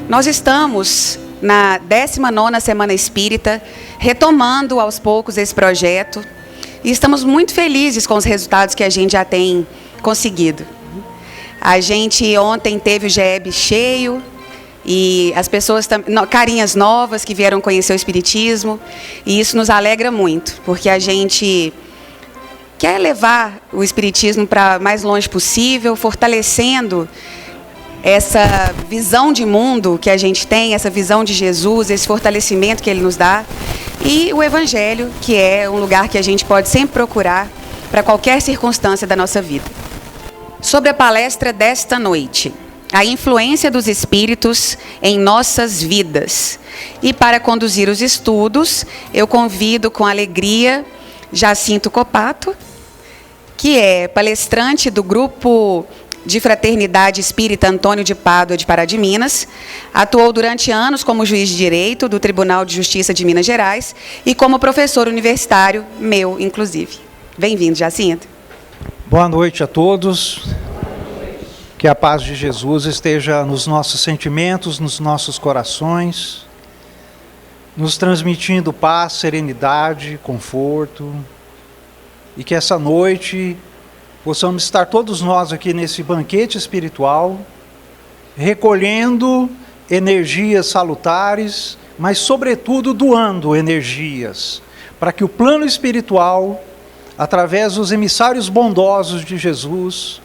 Nós estamos na 19ª Semana Espírita, retomando aos poucos esse projeto, e estamos muito felizes com os resultados que a gente já tem conseguido. A gente ontem teve o GEB cheio, e as pessoas, carinhas novas que vieram conhecer o Espiritismo, e isso nos alegra muito, porque a gente quer levar o Espiritismo para mais longe possível, fortalecendo essa visão de mundo que a gente tem, essa visão de Jesus, esse fortalecimento que Ele nos dá, e o Evangelho, que é um lugar que a gente pode sempre procurar para qualquer circunstância da nossa vida. Sobre a palestra desta noite, a influência dos espíritos em nossas vidas. E para conduzir os estudos, eu convido com alegria Jacinto Copato, que é palestrante do grupo de Fraternidade Espírita Antônio de Pádua de Pará de Minas, atuou durante anos como juiz de direito do Tribunal de Justiça de Minas Gerais e como professor universitário, meu inclusive. Bem-vindo, Jacinto. Boa noite a todos. Que a paz de Jesus esteja nos nossos sentimentos, nos nossos corações, nos transmitindo paz, serenidade, conforto, e que essa noite possamos estar todos nós aqui nesse banquete espiritual, recolhendo energias salutares, mas sobretudo doando energias, para que o plano espiritual, através dos emissários bondosos de Jesus,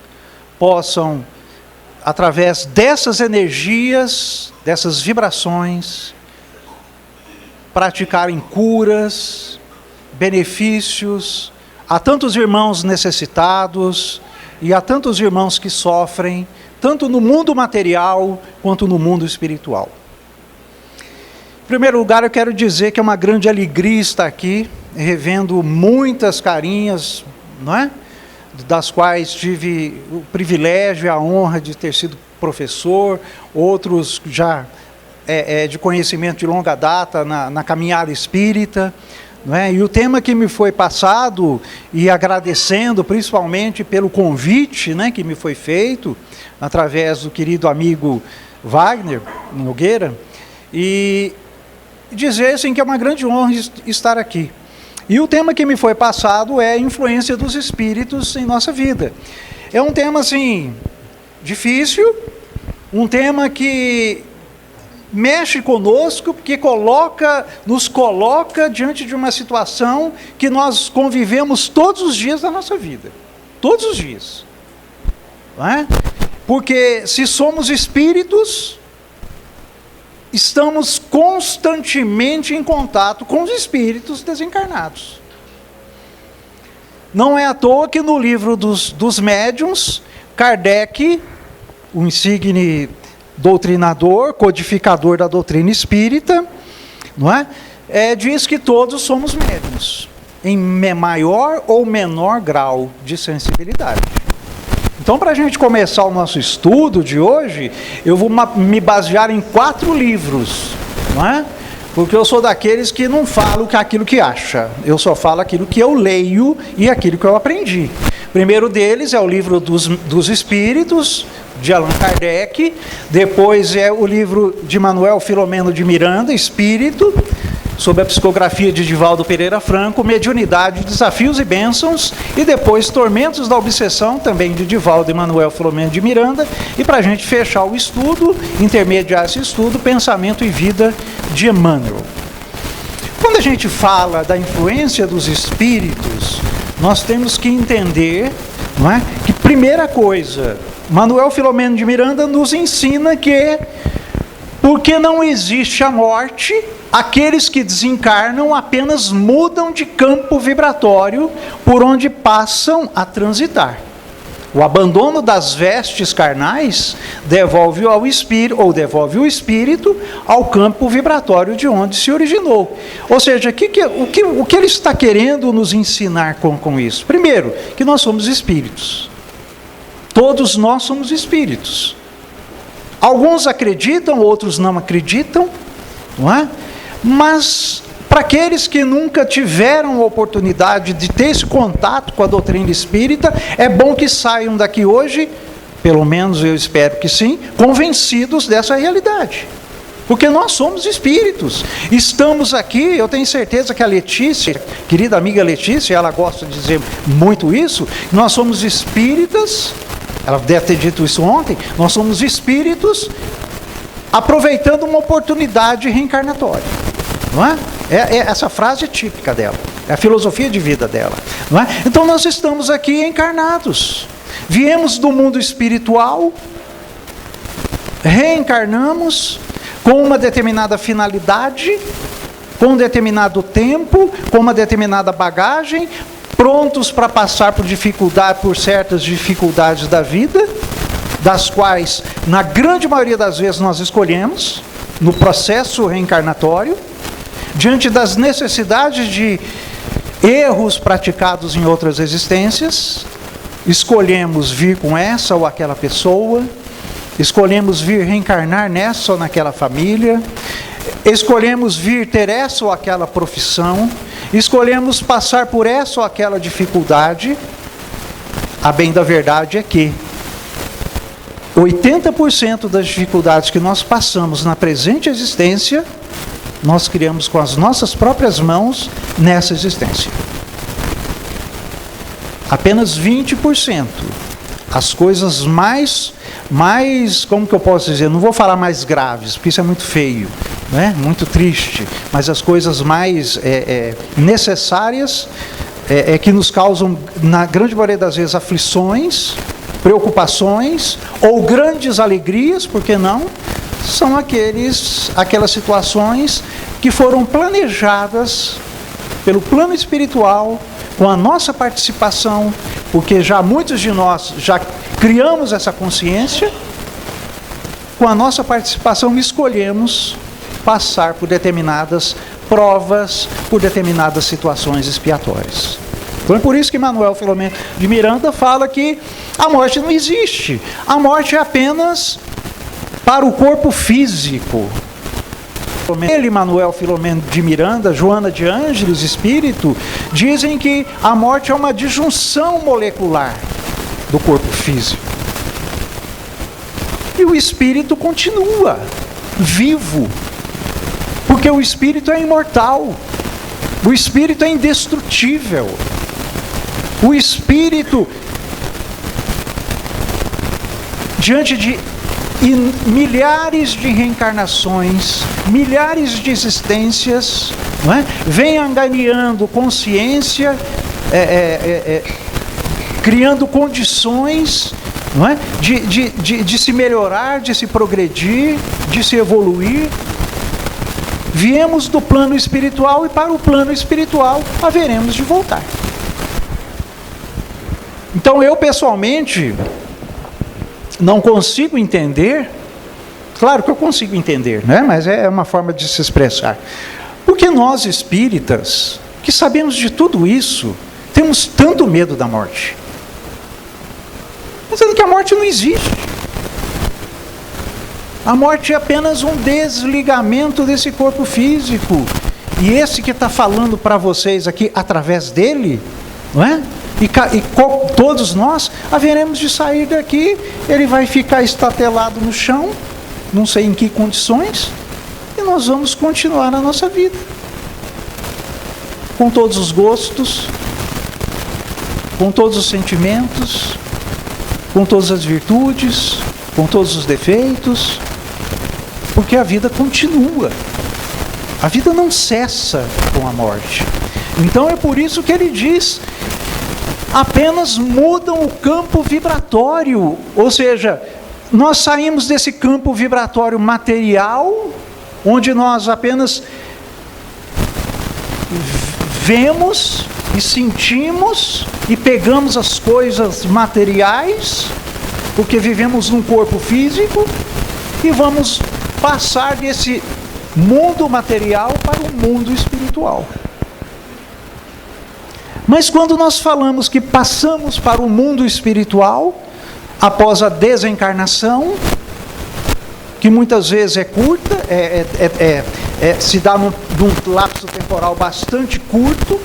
possam, através dessas energias, dessas vibrações, praticarem curas, benefícios a tantos irmãos necessitados e a tantos irmãos que sofrem, tanto no mundo material quanto no mundo espiritual. Em primeiro lugar, eu quero dizer que é uma grande alegria estar aqui, revendo muitas carinhas, não é? Das quais tive o privilégio e a honra de ter sido professor, outros já de conhecimento de longa data na caminhada espírita, não é? E o tema que me foi passado, e agradecendo principalmente pelo convite, né, que me foi feito, através do querido amigo Wagner Nogueira, e dizer assim, que é uma grande honra estar aqui. E o tema que me foi passado é a influência dos espíritos em nossa vida. É um tema, assim, difícil, um tema que mexe conosco, porque nos coloca diante de uma situação que nós convivemos todos os dias da nossa vida. Todos os dias. Não é? Porque se somos espíritos, estamos constantemente em contato com os espíritos desencarnados. Não é à toa que no livro dos médiuns, Kardec, o insigne doutrinador, codificador da doutrina espírita, não é? Diz que todos somos médiuns, em maior ou menor grau de sensibilidade. Então, para a gente começar o nosso estudo de hoje, eu vou me basear em 4 livros, não é? Porque eu sou daqueles que não falo aquilo que acha, eu só falo aquilo que eu leio e aquilo que eu aprendi. O primeiro deles é o livro dos Espíritos, de Allan Kardec, depois é o livro de Manuel Filomeno de Miranda, Espírito, sob a psicografia de Divaldo Pereira Franco, Mediunidade, Desafios e Bênçãos, e depois Tormentos da Obsessão, também de Divaldo e Manuel Filomeno de Miranda, e para a gente fechar o estudo, intermediar esse estudo, Pensamento e Vida, de Emmanuel. Quando a gente fala da influência dos espíritos, nós temos que entender, não é, que primeira coisa, Manuel Filomeno de Miranda nos ensina que, porque não existe a morte, aqueles que desencarnam apenas mudam de campo vibratório por onde passam a transitar. O abandono das vestes carnais devolve ao espírito, ou devolve o espírito ao campo vibratório de onde se originou. Ou seja, o que ele está querendo nos ensinar com isso? Primeiro, que nós somos espíritos. Todos nós somos espíritos. Alguns acreditam, outros não acreditam, não é? Mas para aqueles que nunca tiveram a oportunidade de ter esse contato com a doutrina espírita, é bom que saiam daqui hoje, pelo menos eu espero que sim, convencidos dessa realidade. Porque nós somos espíritos. Estamos aqui, eu tenho certeza que a Letícia, querida amiga Letícia, ela gosta de dizer muito isso, nós somos espíritas, ela deve ter dito isso ontem, nós somos espíritos aproveitando uma oportunidade reencarnatória. Não é? Essa frase é típica dela, é a filosofia de vida dela. Não é? Então nós estamos aqui encarnados. Viemos do mundo espiritual, reencarnamos com uma determinada finalidade, com um determinado tempo, com uma determinada bagagem, prontos para passar por certas dificuldades da vida, das quais, na grande maioria das vezes, nós escolhemos, no processo reencarnatório, diante das necessidades de erros praticados em outras existências, escolhemos vir com essa ou aquela pessoa, escolhemos vir reencarnar nessa ou naquela família, escolhemos vir ter essa ou aquela profissão, escolhemos passar por essa ou aquela dificuldade. A bem da verdade é que 80% das dificuldades que nós passamos na presente existência, nós criamos com as nossas próprias mãos nessa existência. Apenas 20%. As coisas mais, como que eu posso dizer, não vou falar mais graves, porque isso é muito feio, né? Muito triste, mas as coisas mais necessárias, que nos causam, na grande maioria das vezes, aflições, preocupações, ou grandes alegrias, por que não? São aquelas situações que foram planejadas pelo plano espiritual, com a nossa participação, porque já muitos de nós já criamos essa consciência, com a nossa participação escolhemos passar por determinadas provas, por determinadas situações expiatórias. Então é por isso que Manuel Filomeno de Miranda fala que a morte não existe. A morte é apenas para o corpo físico. Ele, Manuel Filomeno de Miranda, Joana de Ângeles, espírito, dizem que a morte é uma disjunção molecular do corpo físico. E o espírito continua vivo, porque o espírito é imortal, o espírito é indestrutível, o espírito, diante de milhares de reencarnações, milhares de existências, não é? Vem angariando consciência, criando condições, não é? de se melhorar, de se progredir, de se evoluir. Viemos do plano espiritual e para o plano espiritual haveremos de voltar. Então eu pessoalmente não consigo entender, claro que eu consigo entender, né? Mas é uma forma de se expressar. Porque nós espíritas, que sabemos de tudo isso, temos tanto medo da morte. Pensando que a morte não existe. A morte é apenas um desligamento desse corpo físico. E esse que está falando para vocês aqui, através dele, não é? E todos nós haveremos de sair daqui, ele vai ficar estatelado no chão, não sei em que condições, e nós vamos continuar a nossa vida. Com todos os gostos, com todos os sentimentos, com todas as virtudes, com todos os defeitos, porque a vida continua. A vida não cessa com a morte. Então é por isso que ele diz: apenas mudam o campo vibratório, ou seja, nós saímos desse campo vibratório material, onde nós apenas vemos e sentimos e pegamos as coisas materiais, porque vivemos num corpo físico, e vamos passar desse mundo material para o mundo espiritual. Mas quando nós falamos que passamos para o mundo espiritual, após a desencarnação, que muitas vezes é curta, se dá num lapso temporal bastante curto,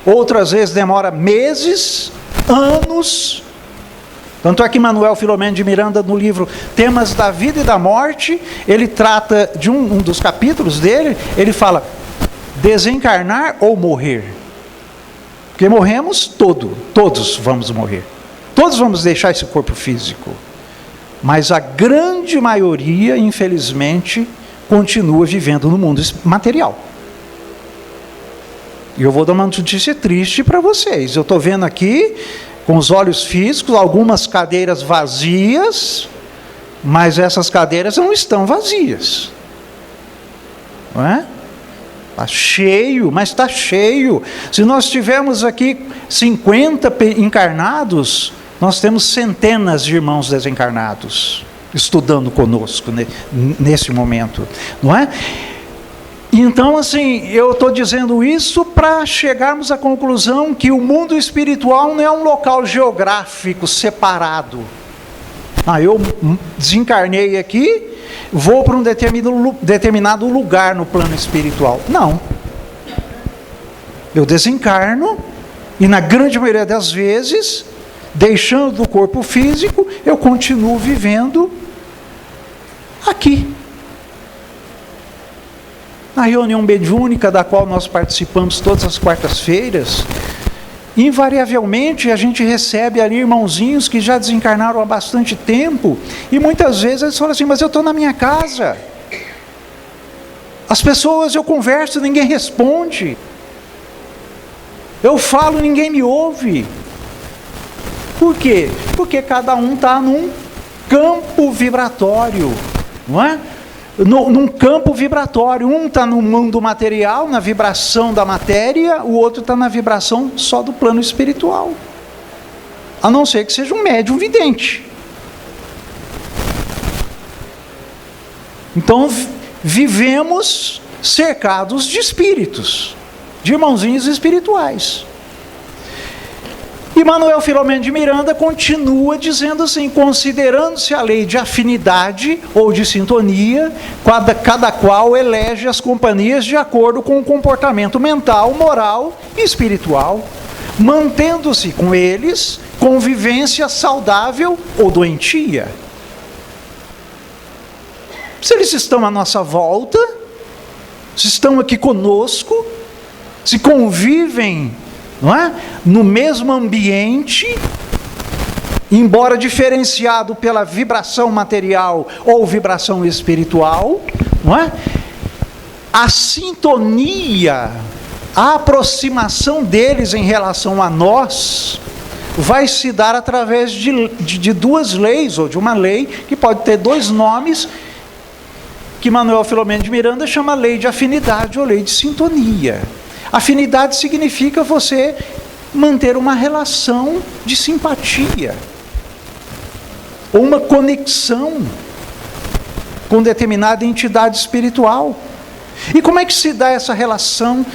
outras vezes demora meses, anos, Tanto é que Manuel Filomeno de Miranda, no livro Temas da Vida e da Morte, ele trata de um dos capítulos dele, ele fala, desencarnar ou morrer? Porque morremos todos vamos morrer. Todos vamos deixar esse corpo físico. Mas a grande maioria, infelizmente, continua vivendo no mundo material. E eu vou dar uma notícia triste para vocês. Eu estou vendo aqui, com os olhos físicos, algumas cadeiras vazias, mas essas cadeiras não estão vazias. Não é? Está cheio, mas está cheio. Se nós tivermos aqui 50 encarnados, nós temos centenas de irmãos desencarnados estudando conosco nesse momento, não é? Então, assim, eu estou dizendo isso para chegarmos à conclusão que o mundo espiritual não é um local geográfico separado. Eu desencarnei aqui, vou para um determinado lugar no plano espiritual. Não. Eu desencarno e, na grande maioria das vezes, deixando o corpo físico, eu continuo vivendo aqui. Na reunião mediúnica da qual nós participamos todas as quartas-feiras, invariavelmente a gente recebe ali irmãozinhos que já desencarnaram há bastante tempo, e muitas vezes eles falam assim, mas eu estou na minha casa. As pessoas, eu converso, ninguém responde. Eu falo, ninguém me ouve. Por quê? Porque cada um está num campo vibratório, não é? Num campo vibratório. Um está no mundo material, na vibração da matéria, o outro está na vibração só do plano espiritual. A não ser que seja um médium vidente. Então, vivemos cercados de espíritos, de irmãozinhos espirituais. E Manuel Filomeno de Miranda continua dizendo assim, considerando-se a lei de afinidade ou de sintonia, cada qual elege as companhias de acordo com o comportamento mental, moral e espiritual, mantendo-se com eles convivência saudável ou doentia. Se eles estão à nossa volta, se estão aqui conosco, se convivem, não é? No mesmo ambiente, embora diferenciado pela vibração material ou vibração espiritual, não é? A sintonia, a aproximação deles em relação a nós vai se dar através de duas leis, ou de uma lei que pode ter dois nomes, que Manuel Filomeno de Miranda chama lei de afinidade ou lei de sintonia. Afinidade significa você manter uma relação de simpatia, ou uma conexão com determinada entidade espiritual. E como é que se dá essa relação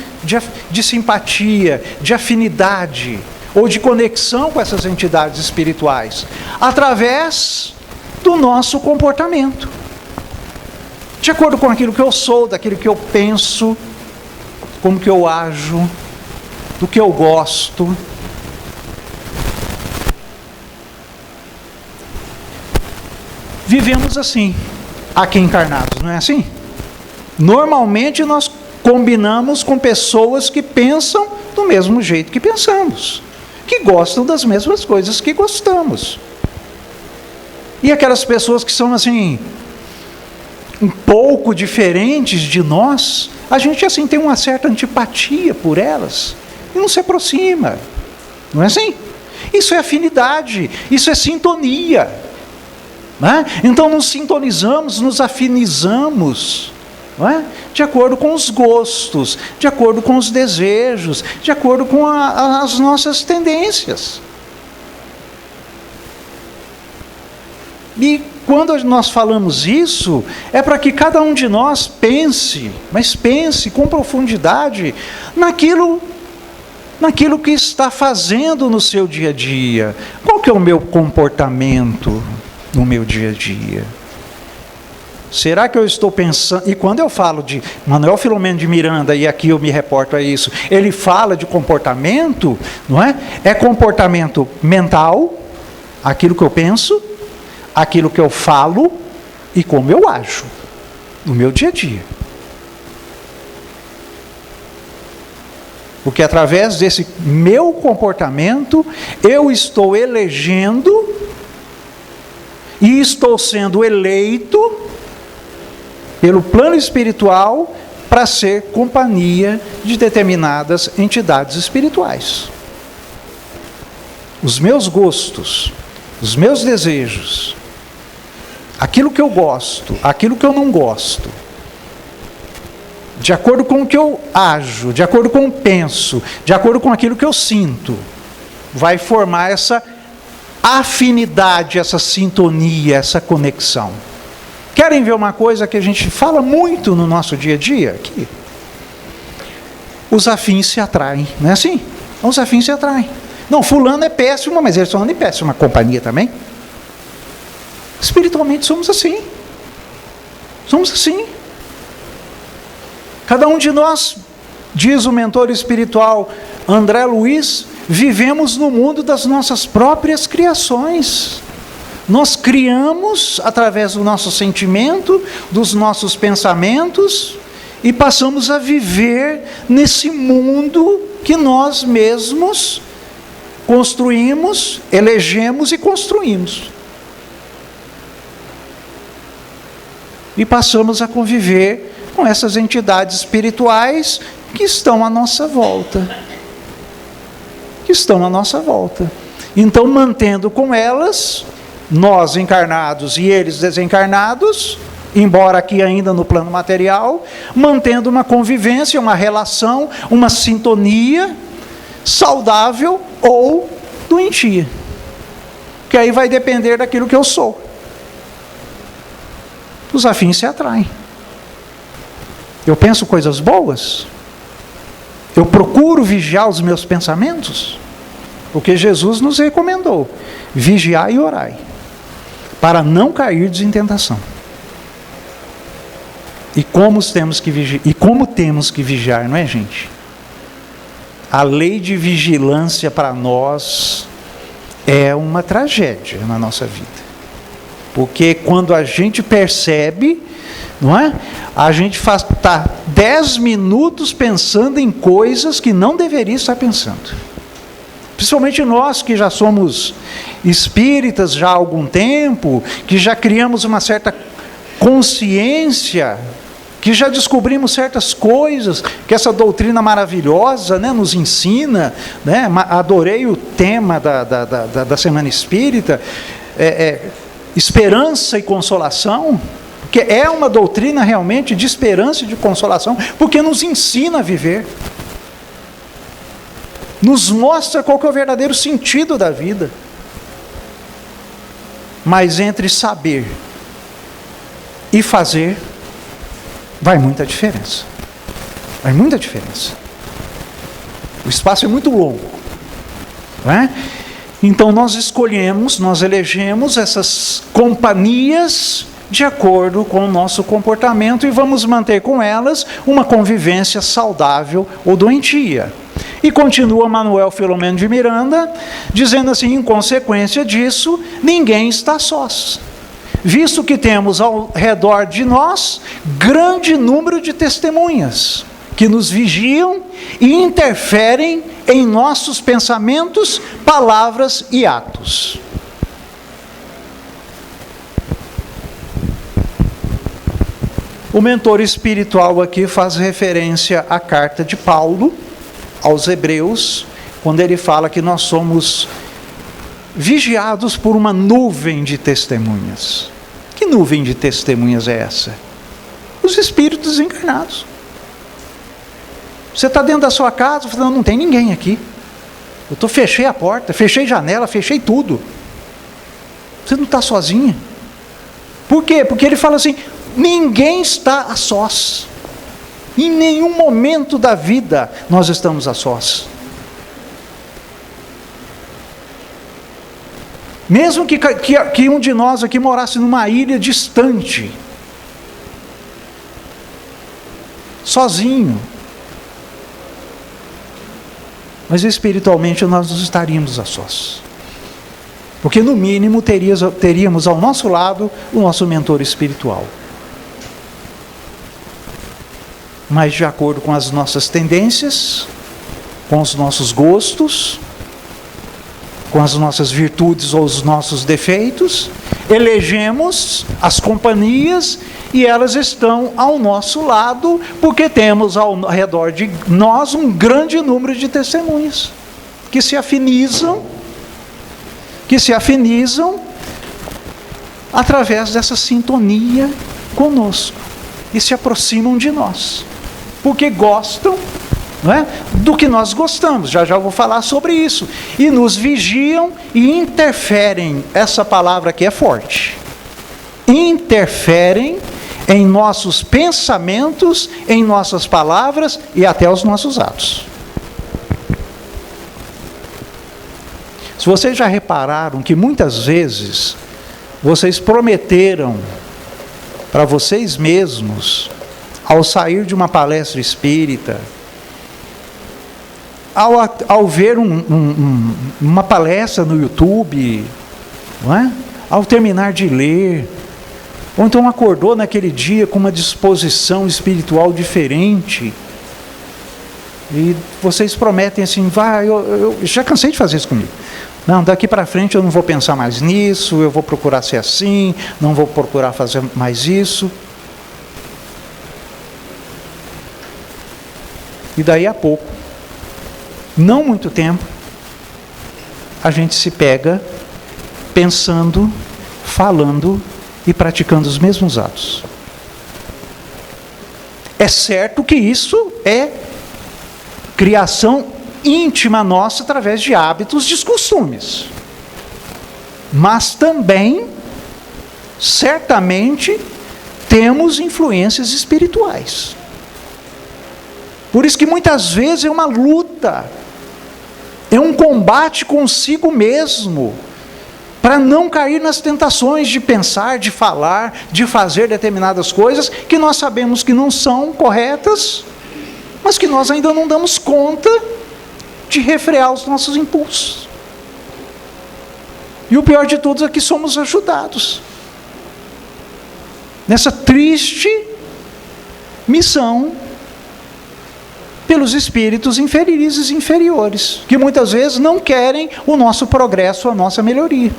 de simpatia, de afinidade, ou de conexão com essas entidades espirituais? Através do nosso comportamento. De acordo com aquilo que eu sou, daquilo que eu penso, como que eu ajo, do que eu gosto. Vivemos assim, aqui encarnados, não é assim? Normalmente nós combinamos com pessoas que pensam do mesmo jeito que pensamos, que gostam das mesmas coisas que gostamos. E aquelas pessoas que são assim, um pouco diferentes de nós, a gente assim tem uma certa antipatia por elas e não se aproxima, não é assim? Isso é afinidade, isso é sintonia, não é? Então nos sintonizamos, nos afinizamos, não é? De acordo com os gostos, de acordo com os desejos, de acordo com as nossas tendências. E quando nós falamos isso, é para que cada um de nós pense, mas pense com profundidade naquilo que está fazendo no seu dia a dia. Qual que é o meu comportamento no meu dia a dia? Será que eu estou pensando... E quando eu falo de Manuel Filomeno de Miranda, e aqui eu me reporto a isso, ele fala de comportamento, não é? É comportamento mental, aquilo que eu penso, aquilo que eu falo e como eu ajo no meu dia a dia. Porque através desse meu comportamento, eu estou elegendo e estou sendo eleito pelo plano espiritual para ser companhia de determinadas entidades espirituais. Os meus gostos, os meus desejos, aquilo que eu gosto, aquilo que eu não gosto, de acordo com o que eu ajo, de acordo com o que eu penso, de acordo com aquilo que eu sinto, vai formar essa afinidade, essa sintonia, essa conexão. Querem ver uma coisa que a gente fala muito no nosso dia a dia? Aqui. Os afins se atraem, não é assim? Os afins se atraem. Não, fulano é péssimo, mas eles são de péssima companhia também. Espiritualmente somos assim. Somos assim. Cada um de nós, diz o mentor espiritual André Luiz, vivemos no mundo das nossas próprias criações. Nós criamos através do nosso sentimento, dos nossos pensamentos, e passamos a viver nesse mundo que nós mesmos construímos, elegemos e construímos. E passamos a conviver com essas entidades espirituais que estão à nossa volta. Que estão à nossa volta. Então, mantendo com elas, nós encarnados e eles desencarnados, embora aqui ainda no plano material, mantendo uma convivência, uma relação, uma sintonia saudável ou doentia. Que aí vai depender daquilo que eu sou. Os afins se atraem. Eu penso coisas boas? Eu procuro vigiar os meus pensamentos? Porque Jesus nos recomendou: vigiai e orai, para não cairdes em tentação. E como temos que vigiar, não é, gente? A lei de vigilância para nós é uma tragédia na nossa vida. Porque quando a gente percebe, não é? A gente está 10 minutos pensando em coisas que não deveria estar pensando. Principalmente nós que já somos espíritas já há algum tempo, que já criamos uma certa consciência, que já descobrimos certas coisas, que essa doutrina maravilhosa, né, nos ensina, né? Adorei o tema da Semana Espírita, esperança e consolação, porque é uma doutrina realmente de esperança e de consolação, porque nos ensina a viver, nos mostra qual que é o verdadeiro sentido da vida. Mas entre saber e fazer, vai muita diferença. Vai muita diferença. O espaço é muito longo, não é? Então nós escolhemos, nós elegemos essas companhias de acordo com o nosso comportamento e vamos manter com elas uma convivência saudável ou doentia. E continua Manuel Filomeno de Miranda, dizendo assim: em consequência disso, ninguém está sós, visto que temos ao redor de nós grande número de testemunhas, que nos vigiam e interferem em nossos pensamentos, palavras e atos. O mentor espiritual aqui faz referência à carta de Paulo aos Hebreus, quando ele fala que nós somos vigiados por uma nuvem de testemunhas. Que nuvem de testemunhas é essa? Os espíritos encarnados. Você está dentro da sua casa, falando: não tem ninguém aqui. Fechei a porta, fechei a janela, fechei tudo. Você não está sozinha. Por quê? Porque ele fala assim: ninguém está a sós. Em nenhum momento da vida nós estamos a sós. Mesmo que um de nós aqui morasse numa ilha distante, sozinho, mas espiritualmente nós não estaríamos a sós. Porque no mínimo teríamos ao nosso lado o nosso mentor espiritual. Mas de acordo com as nossas tendências, com os nossos gostos, com as nossas virtudes ou os nossos defeitos, elegemos as companhias e elas estão ao nosso lado, porque temos ao redor de nós um grande número de testemunhas que se afinizam através dessa sintonia conosco e se aproximam de nós, porque gostam, não é, do que nós gostamos. Já vou falar sobre isso. E nos vigiam e interferem. Essa palavra aqui é forte. Interferem em nossos pensamentos, em nossas palavras e até os nossos atos. Se vocês já repararam que muitas vezes vocês prometeram para vocês mesmos, ao sair de uma palestra espírita, ao ver uma palestra no YouTube, não é? Ao terminar de ler, ou então acordou naquele dia com uma disposição espiritual diferente, e vocês prometem assim, eu já cansei de fazer isso comigo. Não, daqui para frente eu não vou pensar mais nisso, eu vou procurar ser assim, não vou procurar fazer mais isso. E daí a pouco, não muito tempo, a gente se pega pensando, falando e praticando os mesmos atos. É certo que isso é criação íntima nossa através de hábitos, de costumes. Mas também, certamente, temos influências espirituais. Por isso que muitas vezes é uma luta, é um combate consigo mesmo, para não cair nas tentações de pensar, de falar, de fazer determinadas coisas que nós sabemos que não são corretas, mas que nós ainda não damos conta de refrear os nossos impulsos. E o pior de tudo é que somos ajudados nessa triste missão pelos espíritos infelizes e inferiores, que muitas vezes não querem o nosso progresso, a nossa melhoria.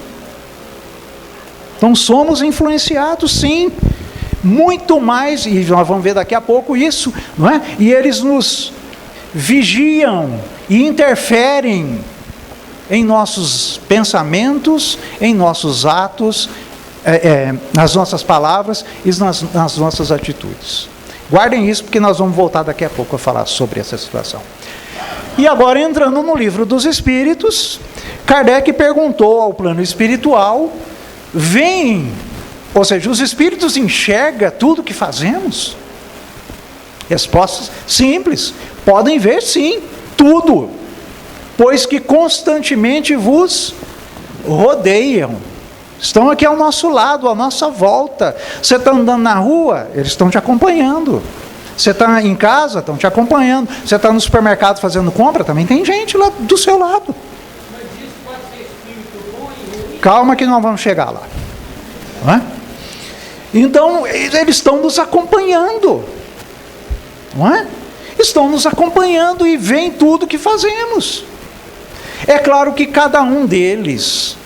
Então somos influenciados, sim, muito mais, e nós vamos ver daqui a pouco isso, não é? E eles nos vigiam e interferem em nossos pensamentos, em nossos atos, nas nossas palavras e nas nossas atitudes. Guardem isso, porque nós vamos voltar daqui a pouco a falar sobre essa situação. E agora, entrando no livro dos Espíritos, Kardec perguntou ao plano espiritual, ou seja, os Espíritos enxergam tudo que fazemos? Respostas simples, podem ver sim, tudo, pois que constantemente vos rodeiam. Estão aqui ao nosso lado, à nossa volta. Você está andando na rua, eles estão te acompanhando. Você está em casa, estão te acompanhando. Você está no supermercado fazendo compra, também tem gente lá do seu lado. Mas isso pode ser espírito bom e ruim? Calma que nós vamos chegar lá. Não é? Então, eles estão nos acompanhando. Não é? Estão nos acompanhando e veem tudo que fazemos. É claro que cada um deles,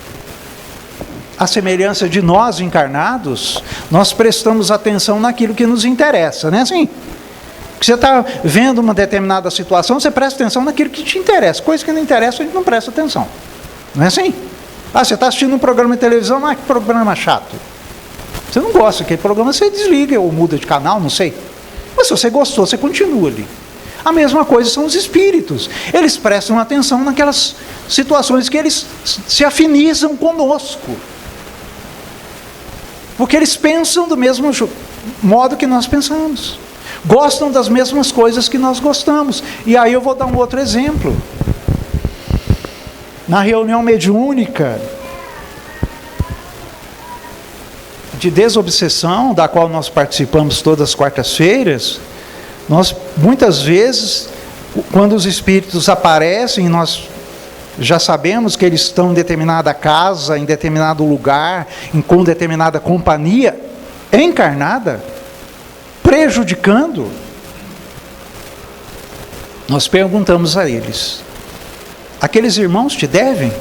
à semelhança de nós encarnados, nós prestamos atenção naquilo que nos interessa, não é assim? Você está vendo uma determinada situação, você presta atenção naquilo que te interessa. Coisa que não interessa, a gente não presta atenção. Não é assim? Você está assistindo um programa de televisão, que programa chato. Você não gosta daquele programa, você desliga ou muda de canal, não sei. Mas se você gostou, você continua ali. A mesma coisa são os espíritos. Eles prestam atenção naquelas situações que eles se afinizam conosco. Porque eles pensam do mesmo modo que nós pensamos. Gostam das mesmas coisas que nós gostamos. E aí eu vou dar um outro exemplo. Na reunião mediúnica de desobsessão, da qual nós participamos todas as quartas-feiras, nós muitas vezes, quando os espíritos aparecem, nós já sabemos que eles estão em determinada casa, em determinado lugar, com determinada companhia encarnada, prejudicando. Nós perguntamos a eles: aqueles irmãos te devem?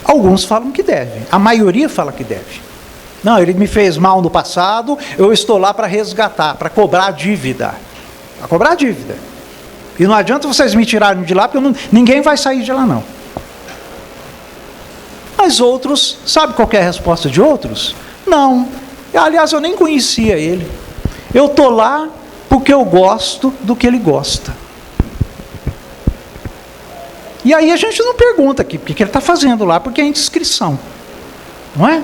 Alguns falam que devem, a maioria fala que deve. Não, ele me fez mal no passado, eu estou lá para resgatar, para cobrar a dívida. Para cobrar a dívida. E não adianta vocês me tirarem de lá, porque ninguém vai sair de lá não. Mas outros, sabe qual que é a resposta de outros? Não. Aliás, eu nem conhecia ele. Eu estou lá porque eu gosto do que ele gosta. E aí a gente não pergunta aqui, porque ele está fazendo lá, porque é indiscrição. Não é?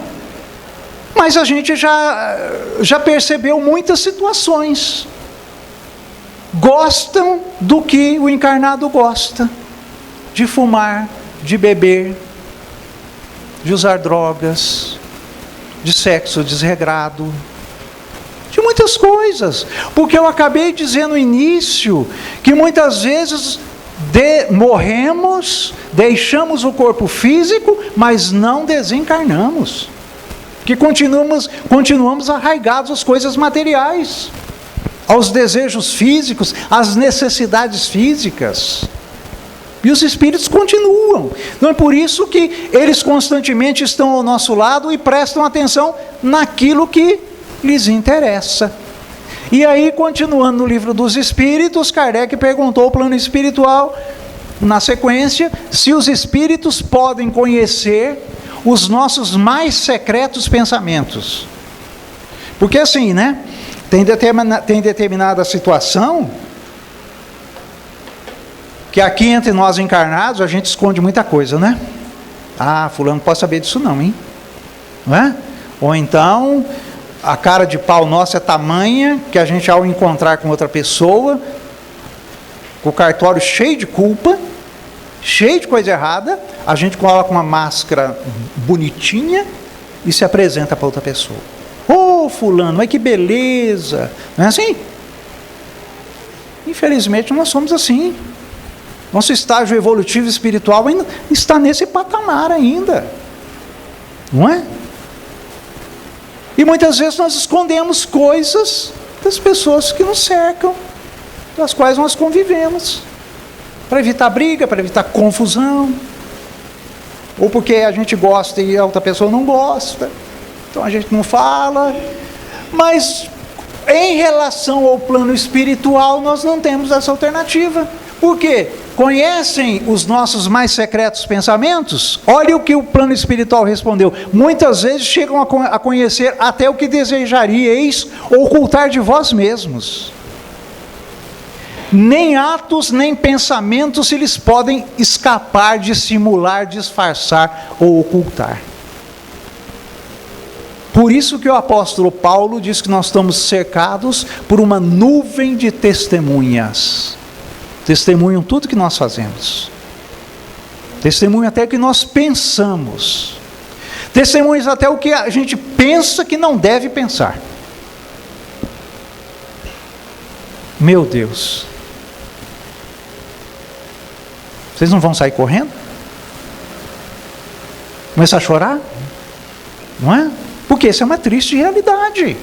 Mas a gente já percebeu muitas situações. Gostam do que o encarnado gosta. De fumar, de beber, de usar drogas, de sexo desregrado, de muitas coisas. Porque eu acabei dizendo no início que muitas vezes morremos, deixamos o corpo físico, mas não desencarnamos. Que continuamos arraigados às coisas materiais, aos desejos físicos, às necessidades físicas. E os espíritos continuam. Então é por isso que eles constantemente estão ao nosso lado e prestam atenção naquilo que lhes interessa. E aí, continuando no livro dos Espíritos, Kardec perguntou ao plano espiritual, na sequência, se os espíritos podem conhecer os nossos mais secretos pensamentos. Porque assim, né? Tem determinada situação que aqui entre nós encarnados a gente esconde muita coisa, né? Ah, fulano não pode saber disso não, hein? Não é? Ou então, a cara de pau nossa é tamanha que a gente, ao encontrar com outra pessoa, com o cartório cheio de culpa, cheio de coisa errada, a gente coloca uma máscara bonitinha e se apresenta para outra pessoa. Ô, fulano, mas que beleza! Não é assim? Infelizmente nós somos assim. Nosso estágio evolutivo espiritual ainda está nesse patamar ainda. Não é? E muitas vezes nós escondemos coisas das pessoas que nos cercam, das quais nós convivemos, para evitar briga, para evitar confusão, ou porque a gente gosta e a outra pessoa não gosta, então a gente não fala. Mas em relação ao plano espiritual, nós não temos essa alternativa. Por quê? Conhecem os nossos mais secretos pensamentos? Olha o que o plano espiritual respondeu. Muitas vezes chegam a conhecer até o que desejaríeis ocultar de vós mesmos. Nem atos, nem pensamentos se lhes podem escapar, dissimular, disfarçar ou ocultar. Por isso que o apóstolo Paulo diz que nós estamos cercados por uma nuvem de testemunhas. Testemunham tudo que nós fazemos. Testemunham até o que nós pensamos. Testemunham até o que a gente pensa que não deve pensar. Meu Deus. Vocês não vão sair correndo? Começar a chorar? Não é? Porque essa é uma triste realidade.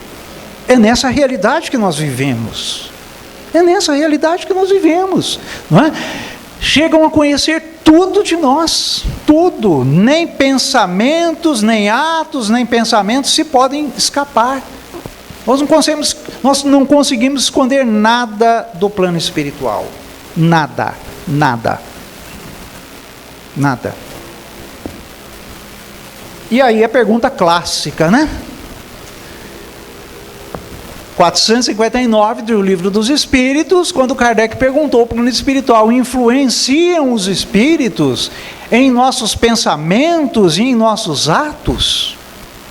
É nessa realidade que nós vivemos. É nessa realidade que nós vivemos. Não é? Chegam a conhecer tudo de nós. Tudo. Nem pensamentos, nem atos, nem pensamentos se podem escapar. Nós não conseguimos esconder nada do plano espiritual. Nada. Nada. Nada. E aí a pergunta clássica, né? 459 do Livro dos Espíritos, quando Kardec perguntou para o plano espiritual: influenciam os espíritos em nossos pensamentos e em nossos atos?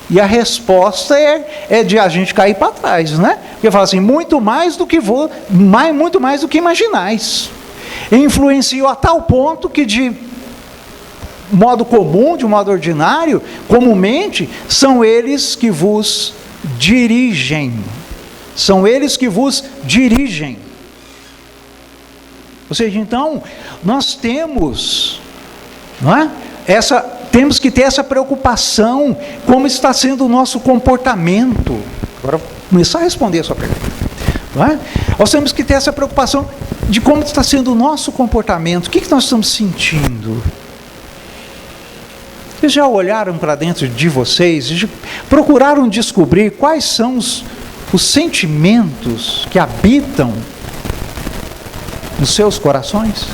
E a resposta é de a gente cair para trás, né? Porque fala assim: muito mais do que muito mais do que imaginais. Influenciou a tal ponto que de modo comum, de modo ordinário, comumente, são eles que vos dirigem. São eles que vos dirigem. Ou seja, então, nós temos, não é? Temos que ter essa preocupação, como está sendo o nosso comportamento. Agora, vou começar a responder a sua pergunta. Não é? Nós temos que ter essa preocupação de como está sendo o nosso comportamento, o que nós estamos sentindo. Vocês já olharam para dentro de vocês, procuraram descobrir quais são os sentimentos que habitam nos seus corações?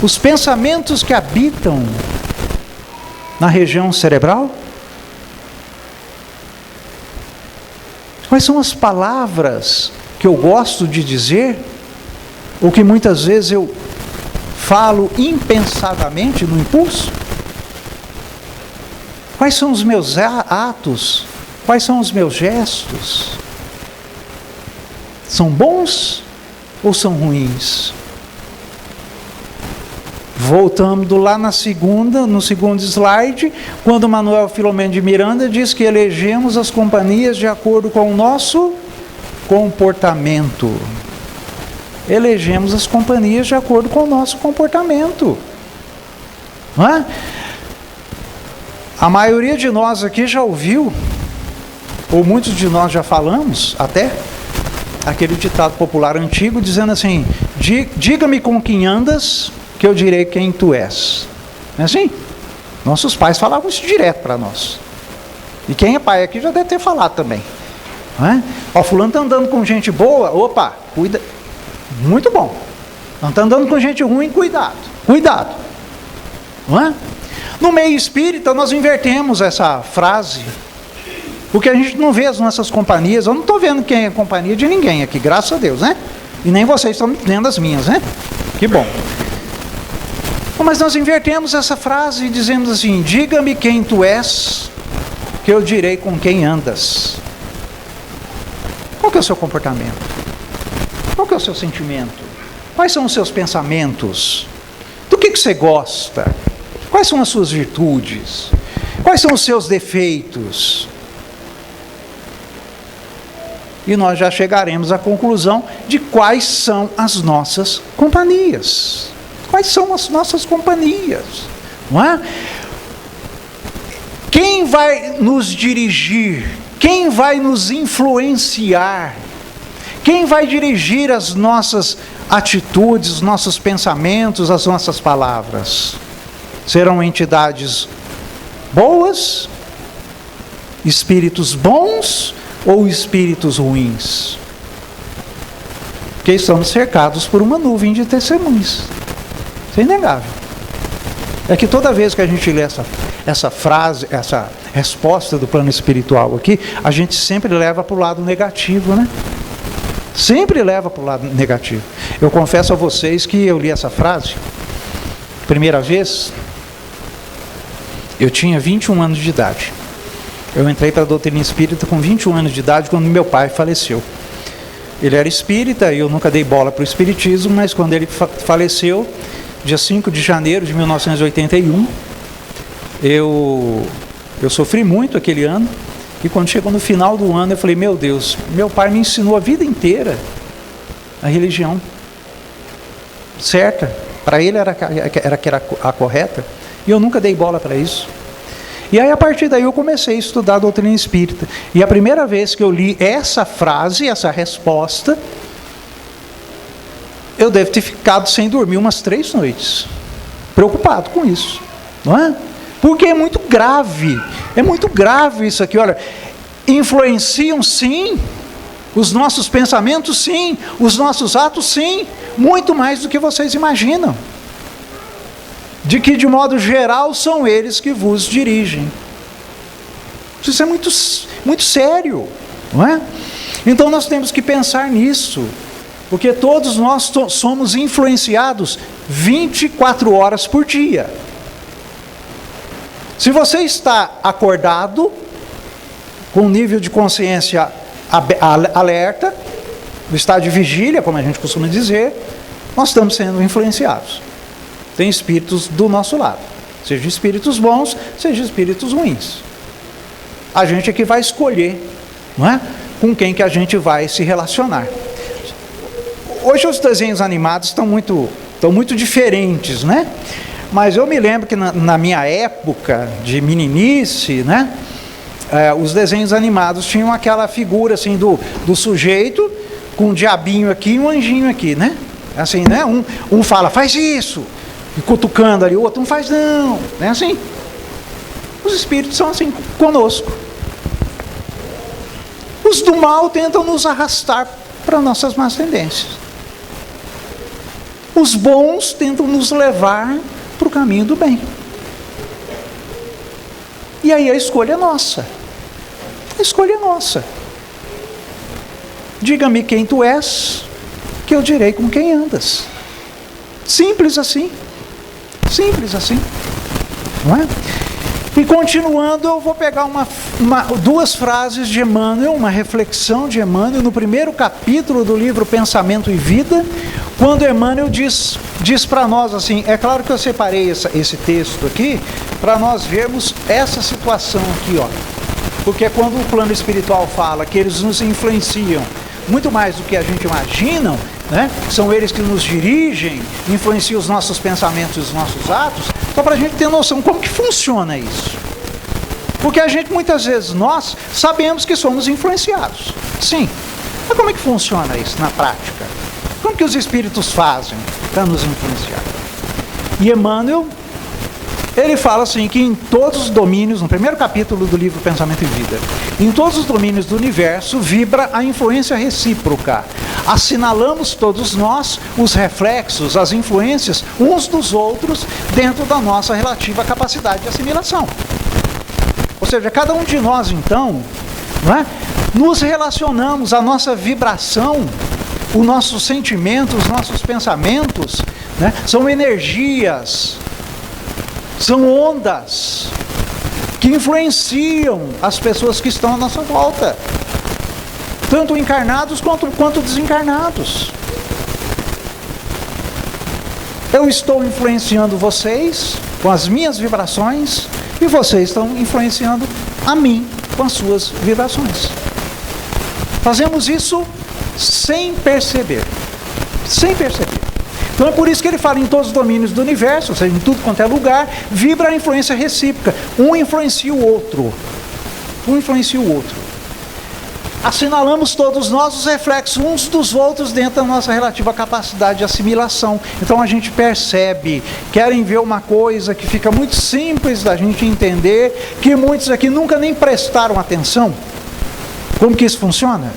Os pensamentos que habitam na região cerebral? Quais são as palavras que eu gosto de dizer, ou que muitas vezes eu falo impensadamente no impulso? Quais são os meus atos? Quais são os meus gestos? São bons ou são ruins? Voltando lá no segundo slide, quando Manuel Filomeno de Miranda diz que elegemos as companhias de acordo com o nosso comportamento. Elegemos as companhias de acordo com o nosso comportamento. Não é? A maioria de nós aqui já ouviu, ou muitos de nós já falamos até, aquele ditado popular antigo dizendo assim: diga-me com quem andas, que eu direi quem tu és. Não é assim? Nossos pais falavam isso direto para nós. E quem é pai aqui já deve ter falado também. Não é? Ó, fulano está andando com gente boa, opa, cuida. Muito bom. Não está andando com gente ruim, cuidado. Cuidado. Não é? No meio espírita, nós invertemos essa frase, porque a gente não vê as nossas companhias. Eu não estou vendo quem é companhia de ninguém aqui, graças a Deus, né? E nem vocês estão vendo as minhas, né? Que bom. Mas nós invertemos essa frase e dizemos assim: diga-me quem tu és, que eu direi com quem andas. Qual que é o seu comportamento? Qual que é o seu sentimento? Quais são os seus pensamentos? Do que você gosta? Quais são as suas virtudes? Quais são os seus defeitos? E nós já chegaremos à conclusão de quais são as nossas companhias. Quais são as nossas companhias? Não é? Quem vai nos dirigir? Quem vai nos influenciar? Quem vai dirigir as nossas atitudes, os nossos pensamentos, as nossas palavras? Serão entidades boas? Espíritos bons ou espíritos ruins? Porque estamos cercados por uma nuvem de testemunhas. Isso é inegável. É que toda vez que a gente lê essa frase, essa resposta do plano espiritual aqui, a gente sempre leva para o lado negativo, né? Sempre leva para o lado negativo. Eu confesso a vocês que eu li essa frase, primeira vez, eu tinha 21 anos de idade. Eu entrei para a doutrina espírita com 21 anos de idade, quando meu pai faleceu. Ele era espírita e eu nunca dei bola para o espiritismo, mas quando ele faleceu, dia 5 de janeiro de 1981, eu sofri muito aquele ano, e quando chegou no final do ano, eu falei: meu Deus, meu pai me ensinou a vida inteira a religião certa, para ele era a correta, e eu nunca dei bola para isso. E aí, a partir daí, eu comecei a estudar a doutrina espírita, e a primeira vez que eu li essa frase, essa resposta, eu devo ter ficado sem dormir umas 3 noites, preocupado com isso, não é? Porque é muito grave isso aqui. Olha, influenciam sim, os nossos pensamentos sim, os nossos atos sim, muito mais do que vocês imaginam. De que de modo geral são eles que vos dirigem. Isso é muito, muito sério, não é? Então nós temos que pensar nisso, porque todos nós somos influenciados 24 horas por dia. Se você está acordado, com um nível de consciência alerta, no estado de vigília, como a gente costuma dizer, nós estamos sendo influenciados. Tem espíritos do nosso lado, seja espíritos bons, seja espíritos ruins. A gente é que vai escolher, não é? Com quem que a gente vai se relacionar. Hoje os desenhos animados estão muito diferentes, né? Mas eu me lembro que na minha época de meninice, né? Os desenhos animados tinham aquela figura assim do sujeito com um diabinho aqui e um anjinho aqui, né? Assim, né? Um fala, faz isso, e cutucando ali, o outro não faz não, né? Assim. Os espíritos são assim conosco. Os do mal tentam nos arrastar para nossas más tendências. Os bons tentam nos levar para o caminho do bem. E aí a escolha é nossa. A escolha é nossa. Diga-me quem tu és, que eu direi com quem andas. Simples assim. Simples assim. Não é? E continuando, eu vou pegar duas frases de Emmanuel, uma reflexão de Emmanuel, no primeiro capítulo do livro Pensamento e Vida, quando Emmanuel diz para nós assim, é claro que eu separei esse texto aqui, para nós vermos essa situação aqui, ó. Porque quando o plano espiritual fala que eles nos influenciam muito mais do que a gente imagina, né? São eles que nos dirigem, influenciam os nossos pensamentos e os nossos atos, só para a gente ter noção como que funciona isso. Porque a gente, muitas vezes, nós sabemos que somos influenciados. Sim. Mas como é que funciona isso na prática? Como que os espíritos fazem para nos influenciar? E Emmanuel, ele fala assim, que em todos os domínios, no primeiro capítulo do livro Pensamento e Vida, em todos os domínios do universo, vibra a influência recíproca. Assinalamos todos nós os reflexos, as influências uns dos outros dentro da nossa relativa capacidade de assimilação. Ou seja, cada um de nós, então, não é? Nos relacionamos, a nossa vibração, o nosso sentimento, os nossos pensamentos, né? São energias, são ondas que influenciam as pessoas que estão à nossa volta, tanto encarnados quanto desencarnados. Eu estou influenciando vocês com as minhas vibrações e vocês estão influenciando a mim com as suas vibrações. Fazemos isso sem perceber. Sem perceber. Então é por isso que ele fala em todos os domínios do universo, ou seja, em tudo quanto é lugar, vibra a influência recíproca. Um influencia o outro. Um influencia o outro. Assinalamos todos nós os reflexos uns dos outros dentro da nossa relativa capacidade de assimilação. Então a gente percebe, querem ver uma coisa que fica muito simples da gente entender, que muitos aqui nunca nem prestaram atenção. Como que isso funciona?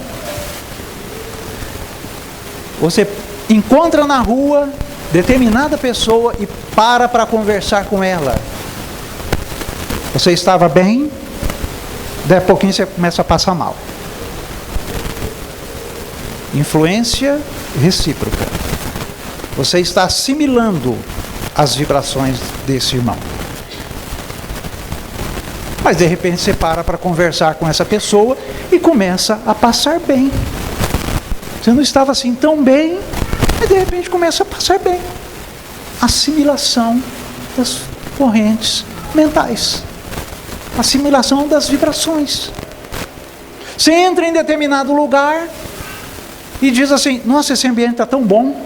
Você encontra na rua determinada pessoa e para conversar com ela. Você estava bem, daí a pouquinho você começa a passar mal. Influência recíproca. Você está assimilando as vibrações desse irmão. Mas de repente você para conversar com essa pessoa e começa a passar bem. Você não estava assim tão bem, mas de repente começa a passar bem. Assimilação das correntes mentais. Assimilação das vibrações. Você entra em determinado lugar e diz assim, nossa, esse ambiente está tão bom.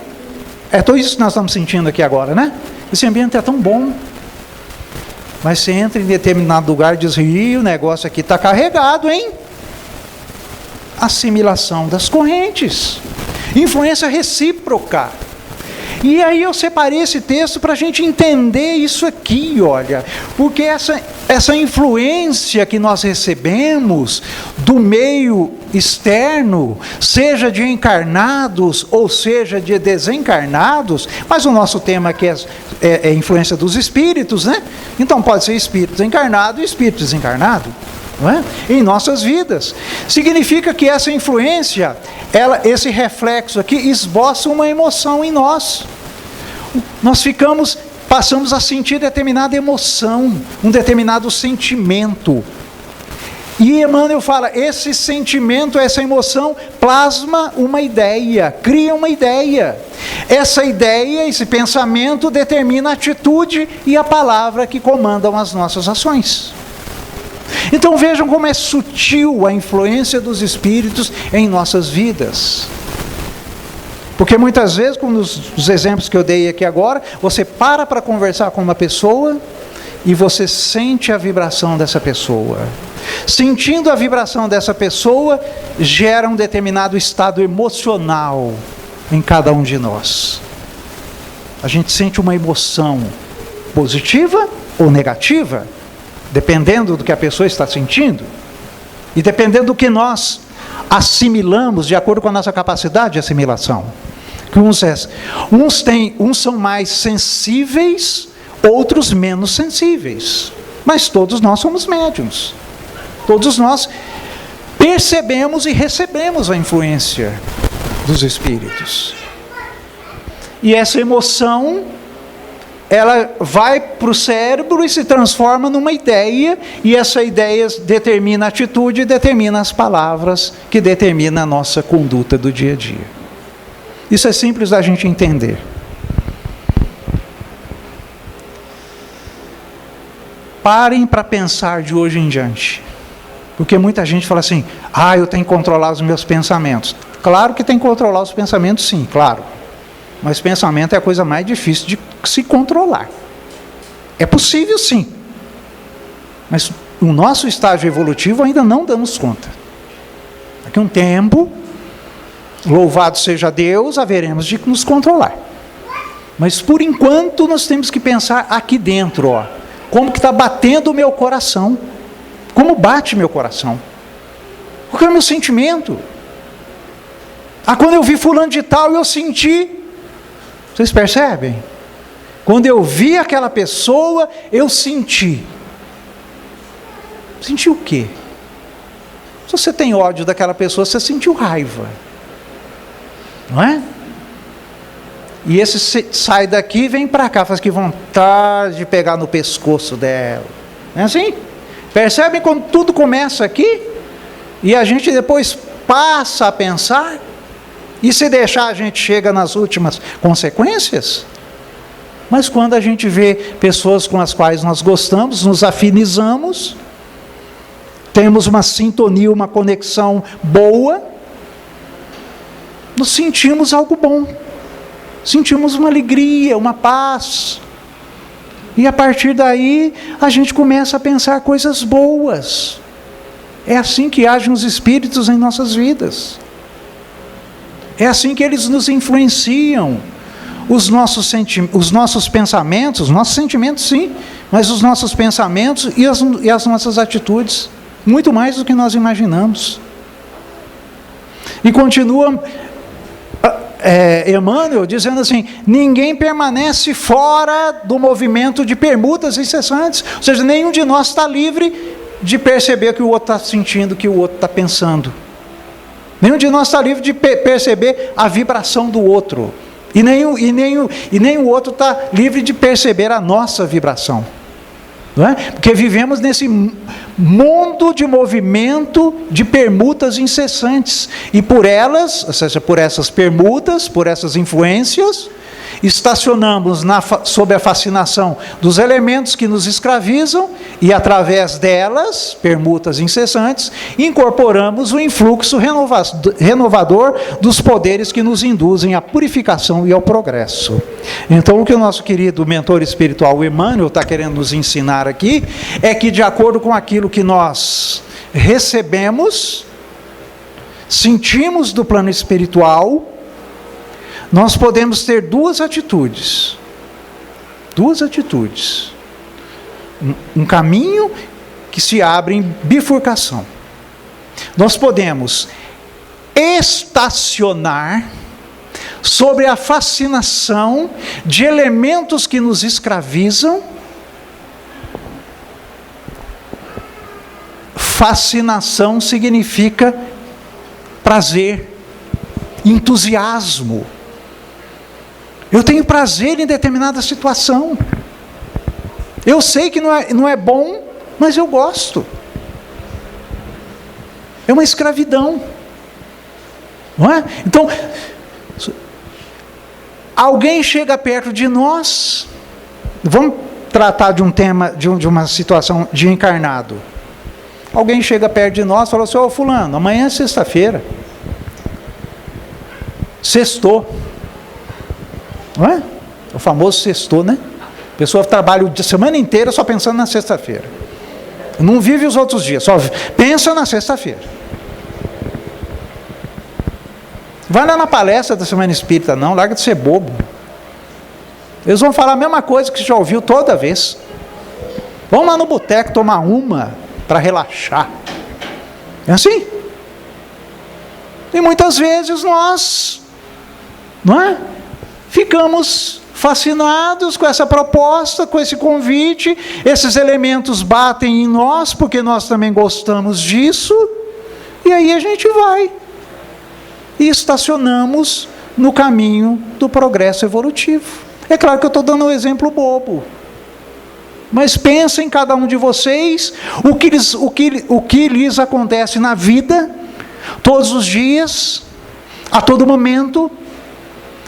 É tudo isso que nós estamos sentindo aqui agora, né? Esse ambiente é tão bom. Mas você entra em determinado lugar e diz, o negócio aqui está carregado, hein? Assimilação das correntes. Influência recíproca. E aí eu separei esse texto para a gente entender isso aqui, olha. Porque essa influência que nós recebemos do meio externo, seja de encarnados ou seja de desencarnados, mas o nosso tema aqui é influência dos espíritos, né? Então pode ser espírito encarnado e espírito desencarnado, não é? Em nossas vidas. Significa que essa influência, esse reflexo aqui esboça uma emoção em nós. Nós passamos a sentir determinada emoção, um determinado sentimento. E Emmanuel fala, esse sentimento, essa emoção plasma uma ideia, cria uma ideia. Essa ideia, esse pensamento determina a atitude e a palavra que comandam as nossas ações. Então vejam como é sutil a influência dos espíritos em nossas vidas. Porque muitas vezes, como os exemplos que eu dei aqui agora, você para conversar com uma pessoa e você sente a vibração dessa pessoa. Sentindo a vibração dessa pessoa, gera um determinado estado emocional em cada um de nós. A gente sente uma emoção positiva ou negativa, dependendo do que a pessoa está sentindo, e dependendo do que nós assimilamos de acordo com a nossa capacidade de assimilação. Uns são mais sensíveis, outros menos sensíveis. Mas todos nós somos médiuns. Todos nós percebemos e recebemos a influência dos espíritos. E essa emoção, ela vai para o cérebro e se transforma numa ideia, e essa ideia determina a atitude e determina as palavras que determinam a nossa conduta do dia a dia. Isso é simples da gente entender. Parem para pensar de hoje em diante. Porque muita gente fala assim, eu tenho que controlar os meus pensamentos. Claro que tem que controlar os pensamentos, sim, claro. Mas pensamento é a coisa mais difícil de se controlar. É possível, sim. Mas no nosso estágio evolutivo ainda não damos conta. Daqui a um tempo, louvado seja Deus, haveremos de nos controlar. Mas por enquanto nós temos que pensar aqui dentro, como que está batendo o meu coração. Como bate meu coração? Qual é o meu sentimento? Quando eu vi fulano de tal, eu senti. Vocês percebem? Quando eu vi aquela pessoa, eu senti. Senti o quê? Se você tem ódio daquela pessoa, você sentiu raiva. Não é? E esse sai daqui e vem para cá, faz que vontade de pegar no pescoço dela. Não é assim? Percebem quando tudo começa aqui? E a gente depois passa a pensar? E se deixar, a gente chega nas últimas consequências? Mas quando a gente vê pessoas com as quais nós gostamos, nos afinizamos, temos uma sintonia, uma conexão boa, nós sentimos algo bom, sentimos uma alegria, uma paz, e a partir daí a gente começa a pensar coisas boas. É assim que agem os espíritos em nossas vidas, é assim que eles nos influenciam. Os nossos pensamentos, os nossos sentimentos sim, mas os nossos pensamentos e as nossas atitudes, muito mais do que nós imaginamos. E continua Emmanuel dizendo assim, ninguém permanece fora do movimento de permutas incessantes, ou seja, nenhum de nós está livre de perceber que o outro está sentindo, que o outro está pensando. Nenhum de nós está livre de perceber a vibração do outro. E nem o outro está livre de perceber a nossa vibração. Não é? Porque vivemos nesse mundo de movimento de permutas incessantes. E por elas, ou seja, por essas permutas, por essas influências, estacionamos sob a fascinação dos elementos que nos escravizam e através delas, permutas incessantes, incorporamos o influxo renovador dos poderes que nos induzem à purificação e ao progresso. Então o que o nosso querido mentor espiritual Emmanuel está querendo nos ensinar aqui é que de acordo com aquilo que nós recebemos, sentimos do plano espiritual, nós podemos ter duas atitudes. Um caminho que se abre em bifurcação. Nós podemos estacionar sobre a fascinação de elementos que nos escravizam. Fascinação significa prazer, entusiasmo. Eu tenho prazer em determinada situação. Eu sei que não é bom, mas eu gosto. É uma escravidão. Não é? Então, alguém chega perto de nós, vamos tratar de um tema, de uma situação de encarnado. Alguém chega perto de nós e fala assim, fulano, amanhã é sexta-feira. Sextou. Não é? O famoso sextou, né? A pessoa trabalha a semana inteira só pensando na sexta-feira. Não vive os outros dias, só pensa na sexta-feira. Vai lá na palestra da Semana Espírita, não, larga de ser bobo. Eles vão falar a mesma coisa que você já ouviu toda vez. Vamos lá no boteco tomar uma para relaxar. É assim? E muitas vezes nós, não é? Ficamos fascinados com essa proposta, com esse convite, esses elementos batem em nós, porque nós também gostamos disso, e aí a gente vai. E estacionamos no caminho do progresso evolutivo. É claro que eu estou dando um exemplo bobo. Mas pensa em cada um de vocês, o que lhes acontece na vida, todos os dias, a todo momento,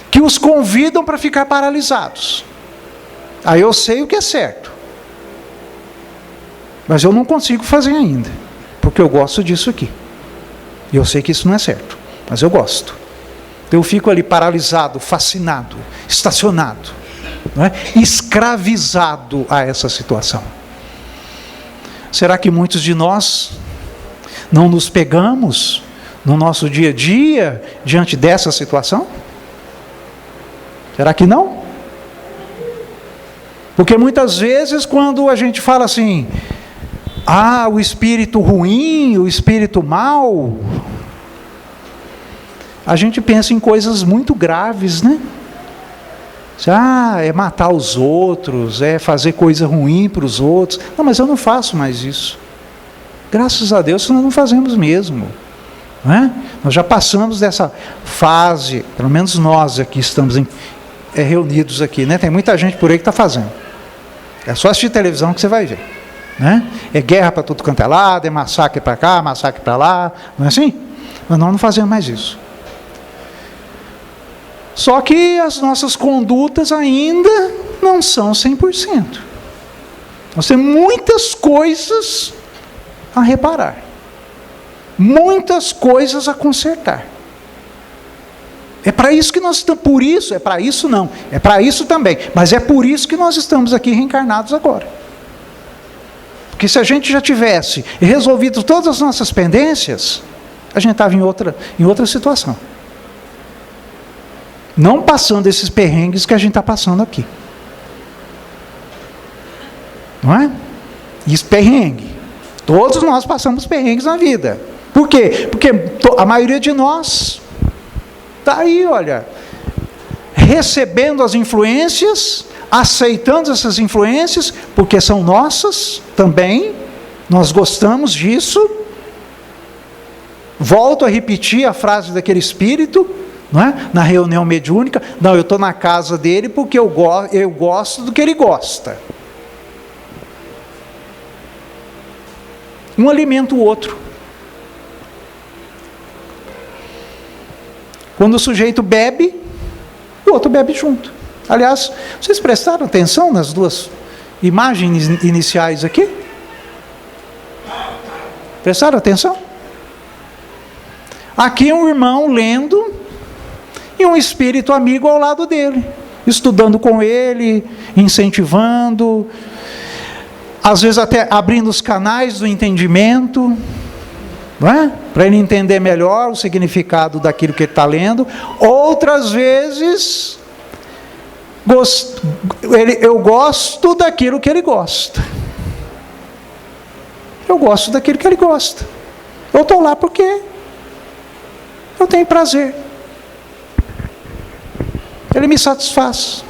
que os convidam para ficar paralisados. Aí eu sei o que é certo. Mas eu não consigo fazer ainda, porque eu gosto disso aqui. E eu sei que isso não é certo, mas eu gosto. Eu fico ali paralisado, fascinado, estacionado, não é? Escravizado a essa situação. Será que muitos de nós não nos pegamos no nosso dia a dia diante dessa situação? Será que não? Porque muitas vezes quando a gente fala assim, o espírito ruim, o espírito mau, a gente pensa em coisas muito graves, né? É matar os outros, é fazer coisa ruim para os outros. Não, mas eu não faço mais isso. Graças a Deus nós não fazemos mesmo. Não é? Nós já passamos dessa fase, pelo menos nós aqui estamos reunidos aqui, né? Tem muita gente por aí que está fazendo. É só assistir televisão que você vai ver, né? É guerra para tudo quanto é lado, é massacre para cá, massacre para lá, não é assim? Mas nós não fazemos mais isso. Só que as nossas condutas ainda não são 100%. Nós temos muitas coisas a reparar, muitas coisas a consertar. É para isso que nós estamos, por isso, é para isso não, é para isso também, mas é por isso que nós estamos aqui reencarnados agora. Porque se a gente já tivesse resolvido todas as nossas pendências, a gente estava em outra situação. Não passando esses perrengues que a gente está passando aqui. Não é? Isso, perrengue. Todos nós passamos perrengues na vida. Por quê? Porque a maioria de nós está aí, olha, recebendo as influências, aceitando essas influências, porque são nossas também, nós gostamos disso. Volto a repetir a frase daquele espírito, não é? Na reunião mediúnica, não, eu estou na casa dele porque eu gosto do que ele gosta. Um alimenta o outro. Quando o sujeito bebe, o outro bebe junto. Aliás, vocês prestaram atenção nas duas imagens iniciais aqui? Prestaram atenção? Aqui um irmão lendo e um espírito amigo ao lado dele, estudando com ele, incentivando, às vezes até abrindo os canais do entendimento, não é? Para ele entender melhor o significado daquilo que ele está lendo. Outras vezes, eu gosto daquilo que ele gosta. Eu gosto daquilo que ele gosta. Eu estou lá porque eu tenho prazer. Ele me satisfaz.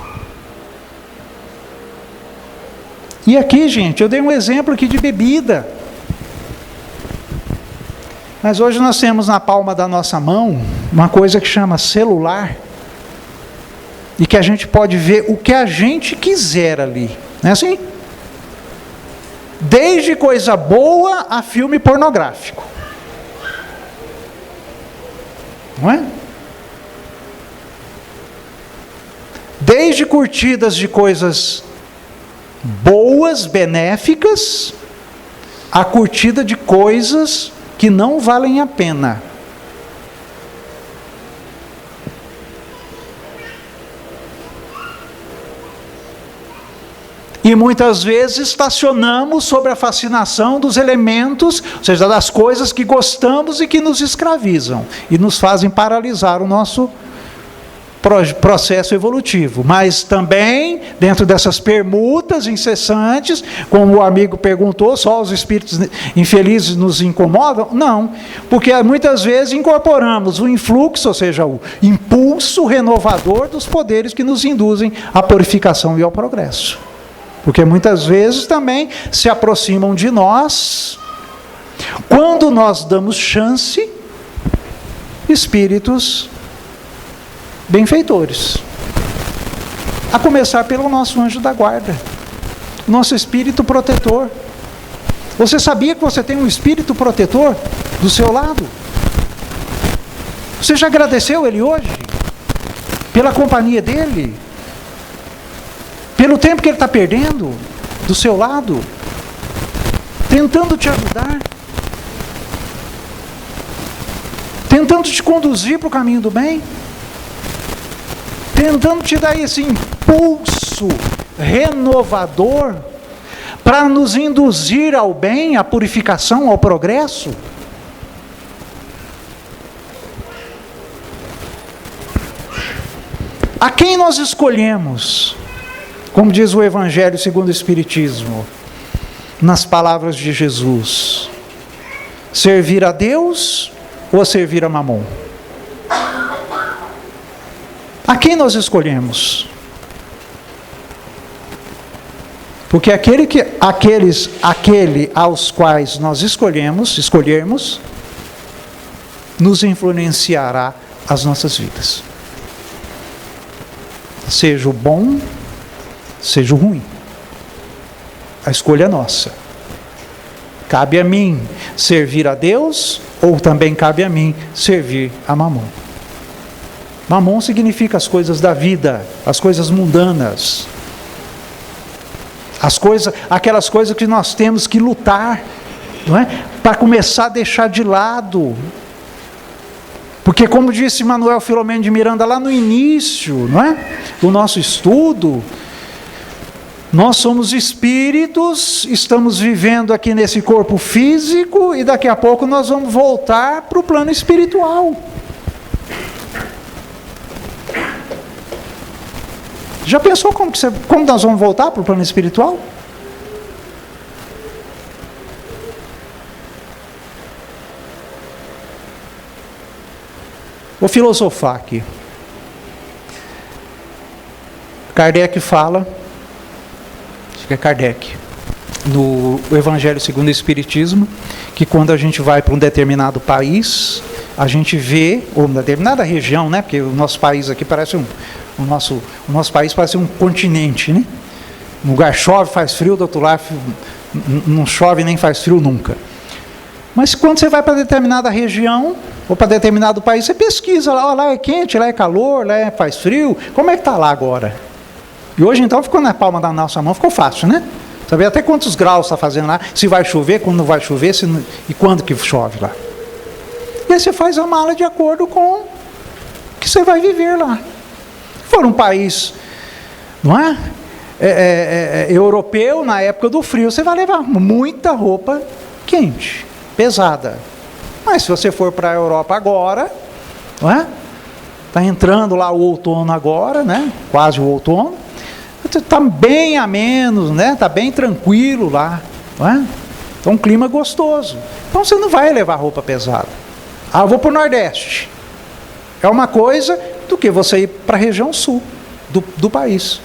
E aqui, gente, eu dei um exemplo aqui de bebida. Mas hoje nós temos na palma da nossa mão uma coisa que chama celular, e que a gente pode ver o que a gente quiser ali. Não é assim? Desde coisa boa a filme pornográfico. Não é? Desde curtidas de coisas boas, benéficas, a curtida de coisas que não valem a pena. E muitas vezes estacionamos sobre a fascinação dos elementos, ou seja, das coisas que gostamos e que nos escravizam e nos fazem paralisar o nosso processo evolutivo. Mas também, dentro dessas permutas incessantes, como o amigo perguntou, só os espíritos infelizes nos incomodam? Não, porque muitas vezes incorporamos o influxo, ou seja, o impulso renovador dos poderes que nos induzem à purificação e ao progresso. Porque muitas vezes também se aproximam de nós, quando nós damos chance, espíritos benfeitores, a começar pelo nosso anjo da guarda, nosso espírito protetor. Você sabia que você tem um espírito protetor do seu lado? Você já agradeceu ele hoje? Pela companhia dele? Pelo tempo que ele está perdendo do seu lado? Tentando te ajudar? Tentando te conduzir para o caminho do bem? Tentando te dar esse impulso renovador para nos induzir ao bem, à purificação, ao progresso. A quem nós escolhemos, como diz o Evangelho segundo o Espiritismo, nas palavras de Jesus: servir a Deus ou servir a Mamon? A quem nós escolhemos? Porque aquele aos quais nós escolhermos, nos influenciará as nossas vidas. Seja o bom, seja o ruim. A escolha é nossa. Cabe a mim servir a Deus, ou também cabe a mim servir a Mamon. Mamon significa as coisas da vida, as coisas mundanas, aquelas coisas que nós temos que lutar, não é? Para começar a deixar de lado. Porque, como disse Manuel Filomeno de Miranda lá no início, não é? Do nosso estudo, nós somos espíritos, estamos vivendo aqui nesse corpo físico e daqui a pouco nós vamos voltar para o plano espiritual. Já pensou como nós vamos voltar para o plano espiritual? Vou filosofar aqui. Kardec fala, acho que é Kardec, no Evangelho segundo o Espiritismo, que quando a gente vai para um determinado país, a gente vê, ou uma determinada região, né? Porque o nosso país aqui parece o nosso país parece um continente, né? Um lugar chove, faz frio, do outro lado não chove nem faz frio nunca. Mas quando você vai para determinada região, ou para determinado país, você pesquisa lá é quente, lá é calor, lá faz frio, como é que está lá agora? E hoje então ficou na palma da nossa mão, ficou fácil, né? Saber até quantos graus está fazendo lá, se vai chover, quando não vai chover, e quando que chove lá. E aí você faz a mala de acordo com o que você vai viver lá. Se for um país, não é? Europeu, na época do frio, você vai levar muita roupa quente, pesada. Mas se você for para a Europa agora, não é? Está entrando lá o outono agora, né? Quase o outono. Está bem ameno, né? Está bem tranquilo lá, não é? Então um clima gostoso. Então você não vai levar roupa pesada. Ah, eu vou para o Nordeste. É uma coisa do que você ir para a região sul do país.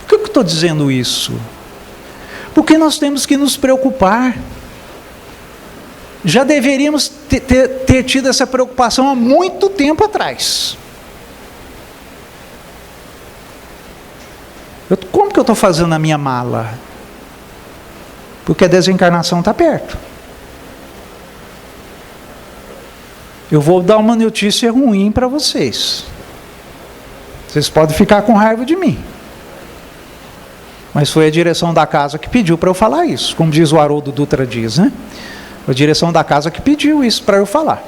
Por que eu estou dizendo isso? Porque nós temos que nos preocupar. Já deveríamos ter tido essa preocupação há muito tempo atrás. Como que eu estou fazendo a minha mala? Porque a desencarnação está perto. Eu vou dar uma notícia ruim para vocês. Vocês podem ficar com raiva de mim. Mas foi a direção da casa que pediu para eu falar isso. Como diz o Haroldo Dutra diz, né? A direção da casa que pediu isso para eu falar.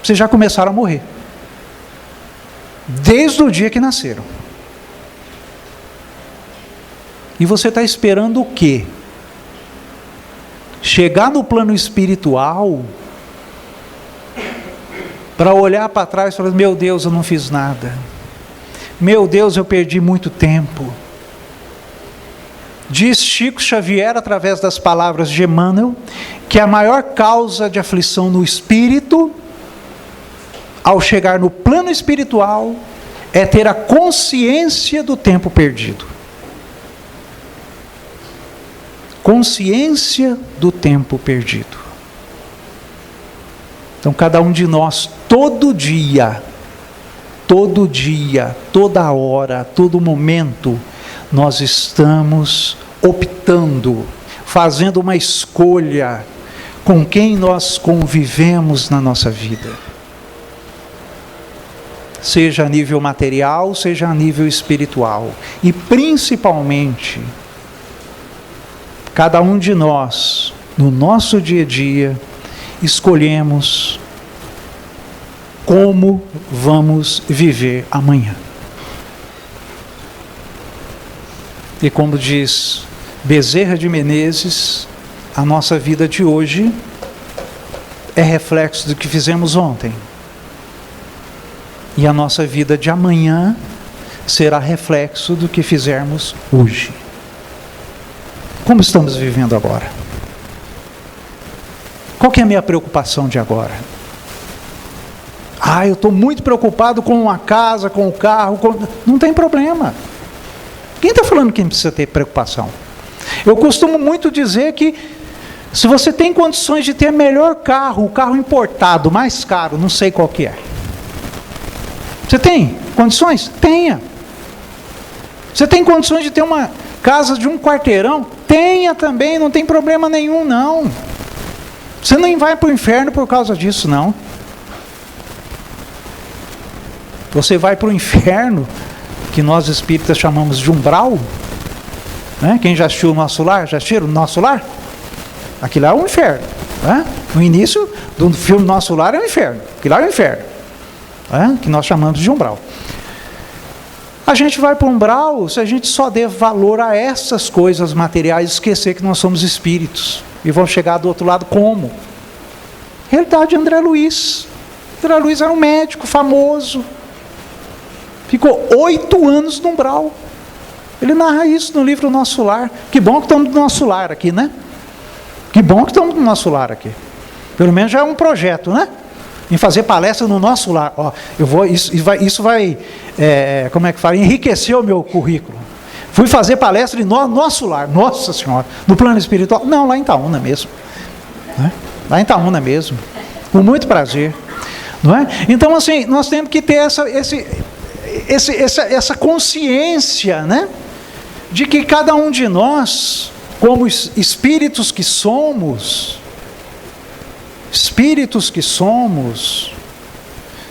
Vocês já começaram a morrer. Desde o dia que nasceram. E você está esperando o quê? Chegar no plano espiritual para olhar para trás e falar: meu Deus, eu não fiz nada. Meu Deus, eu perdi muito tempo. Diz Chico Xavier, através das palavras de Emmanuel, que a maior causa de aflição no espírito, ao chegar no plano espiritual, é ter a consciência do tempo perdido. Consciência do tempo perdido. Então, cada um de nós, todo dia, toda hora, todo momento, nós estamos optando, fazendo uma escolha com quem nós convivemos na nossa vida. Seja a nível material, seja a nível espiritual. E principalmente, cada um de nós, no nosso dia a dia, escolhemos como vamos viver amanhã. E como diz Bezerra de Menezes, a nossa vida de hoje é reflexo do que fizemos ontem. E a nossa vida de amanhã será reflexo do que fizermos hoje. Como estamos vivendo agora? Qual que é a minha preocupação de agora? Eu estou muito preocupado com a casa, com o carro. Não tem problema. Quem está falando que não precisa ter preocupação? Eu costumo muito dizer que se você tem condições de ter melhor carro, o carro importado, mais caro, não sei qual que é. Você tem condições? Tenha. Você tem condições de ter uma casa de um quarteirão? Tenha também, não tem problema nenhum, não. Você não vai para o inferno por causa disso, não. Você vai para o inferno, que nós espíritas chamamos de umbral, né? Quem já assistiu o Nosso Lar? Já assistiram o Nosso Lar? Aquilo lá é um inferno, né? No início do filme Nosso Lar é um inferno. Aquilo lá é um inferno, né? Que nós chamamos de umbral. A gente vai para o umbral se a gente só der valor a essas coisas materiais, esquecer que nós somos espíritos. E vão chegar do outro lado como? Realidade de André Luiz. André Luiz era um médico famoso. Ficou 8 anos no umbral. Ele narra isso no livro Nosso Lar. Que bom que estamos no Nosso Lar aqui, né? Que bom que estamos no Nosso Lar aqui. Pelo menos já é um projeto, né? Em fazer palestra no Nosso Lar. Ó, isso vai como é que fala? Enriquecer o meu currículo. Fui fazer palestra em Nosso Lar. Nossa Senhora. No plano espiritual. Não, lá em Itaúna mesmo. Né? Lá em Itaúna mesmo. Com muito prazer. Não é? Então, assim, nós temos que ter essa consciência, né? De que cada um de nós, como espíritos que somos,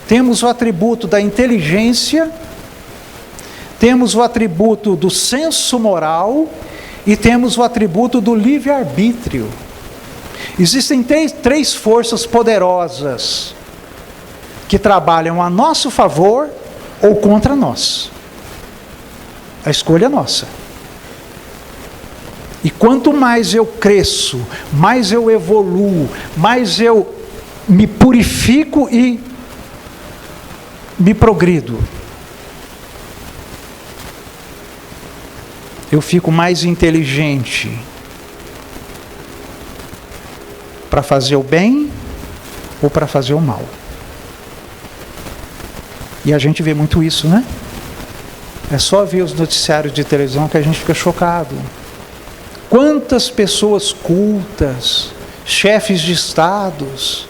temos o atributo da inteligência, temos o atributo do senso moral e temos o atributo do livre-arbítrio. Existem três forças poderosas que trabalham a nosso favor ou contra nós. A escolha é nossa. E quanto mais eu cresço, mais eu evoluo, mais eu me purifico e me progrido, eu fico mais inteligente para fazer o bem ou para fazer o mal. E a gente vê muito isso, né? É só ver os noticiários de televisão que a gente fica chocado. Quantas pessoas cultas, chefes de estados,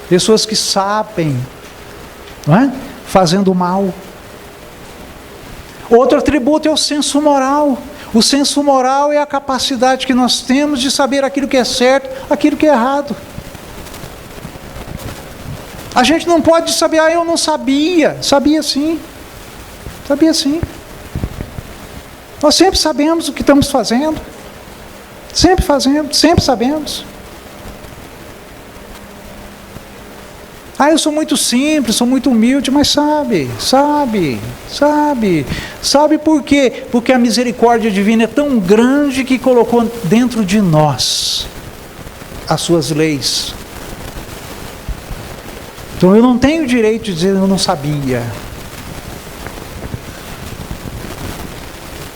pessoas que sabem, não é? Fazendo mal. Outro atributo é o senso moral. O senso moral é a capacidade que nós temos de saber aquilo que é certo, aquilo que é errado. A gente não pode saber, eu não sabia. Sabia sim. Sabia sim. Nós sempre sabemos o que estamos fazendo. Sempre fazemos, sempre sabemos. Ah, eu sou muito simples, sou muito humilde, mas sabe por quê? Porque a misericórdia divina é tão grande que colocou dentro de nós as suas leis. Então eu não tenho o direito de dizer eu não sabia.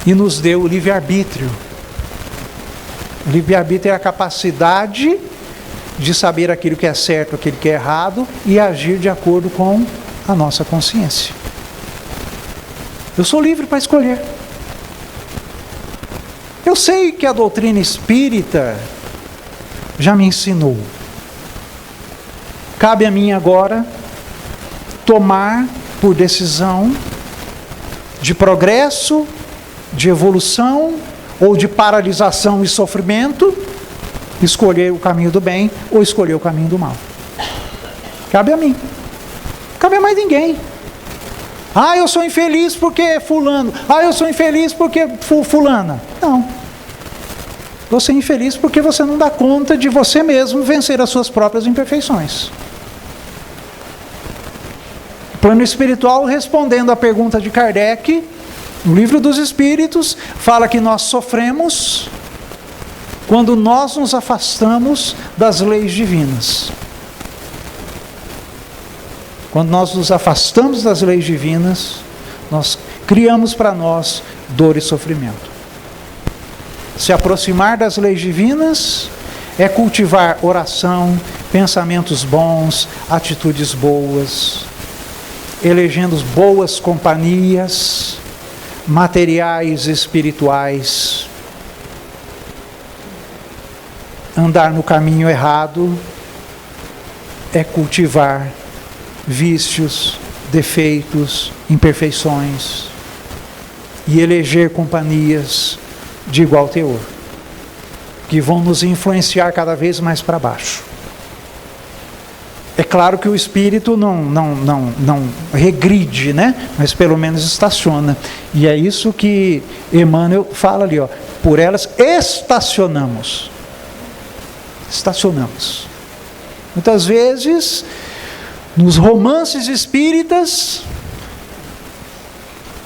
E nos deu o livre-arbítrio. O livre-arbítrio é a capacidade de saber aquilo que é certo, aquilo que é errado e agir de acordo com a nossa consciência. Eu sou livre para escolher. Eu sei que a doutrina espírita já me ensinou. Cabe a mim agora tomar por decisão de progresso, de evolução ou de paralisação e sofrimento, escolher o caminho do bem ou escolher o caminho do mal. Cabe a mim. Cabe a mais ninguém. Ah, eu sou infeliz porque fulano. Ah, eu sou infeliz porque fulana. Não. Você é infeliz porque você não dá conta de você mesmo vencer as suas próprias imperfeições. O plano espiritual, respondendo à pergunta de Kardec, no Livro dos Espíritos, fala que nós sofremos quando nós nos afastamos das leis divinas. Quando nós nos afastamos das leis divinas, nós criamos para nós dor e sofrimento. Se aproximar das leis divinas é cultivar oração, pensamentos bons, atitudes boas, elegendo boas companhias, materiais e espirituais. Andar no caminho errado é cultivar vícios, defeitos, imperfeições e eleger companhias de igual teor, que vão nos influenciar cada vez mais para baixo. É claro que o espírito não regride, né? Mas pelo menos estaciona. E é isso que Emmanuel fala ali, ó. Por elas estacionamos. Estacionamos. Muitas vezes, nos romances espíritas,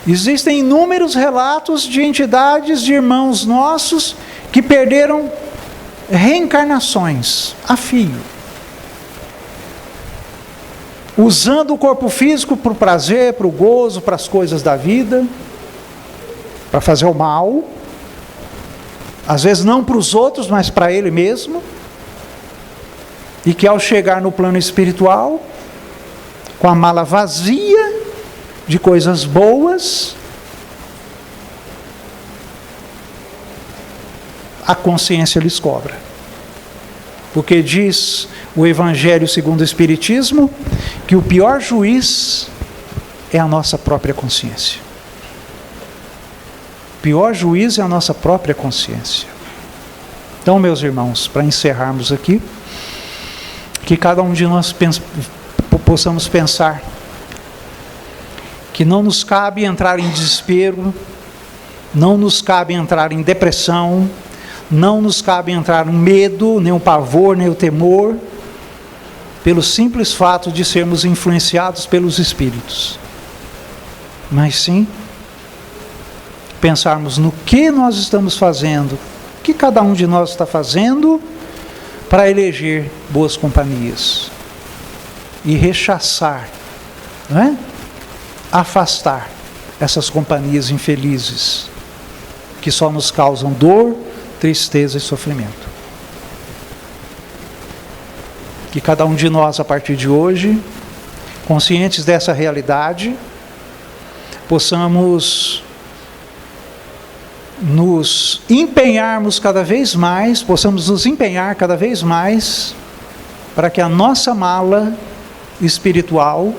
existem inúmeros relatos de entidades, de irmãos nossos, que perderam reencarnações a fio, usando o corpo físico para o prazer, para o gozo, para as coisas da vida, para fazer o mal, às vezes não para os outros, mas para ele mesmo, e que ao chegar no plano espiritual, com a mala vazia de coisas boas, a consciência lhes cobra. Porque diz o Evangelho segundo o Espiritismo que o pior juiz é a nossa própria consciência. O pior juiz é a nossa própria consciência. Então, meus irmãos, para encerrarmos aqui, que cada um de nós possamos pensar que não nos cabe entrar em desespero, não nos cabe entrar em depressão, não nos cabe entrar no medo, nem o pavor, nem o temor, pelo simples fato de sermos influenciados pelos espíritos. Mas sim, pensarmos no que nós estamos fazendo, o que cada um de nós está fazendo para eleger boas companhias e rechaçar, não é? Afastar essas companhias infelizes que só nos causam dor, tristeza e sofrimento. Que cada um de nós, a partir de hoje, conscientes dessa realidade, possamos nos empenharmos cada vez mais, possamos nos empenhar cada vez mais para que a nossa mala espiritual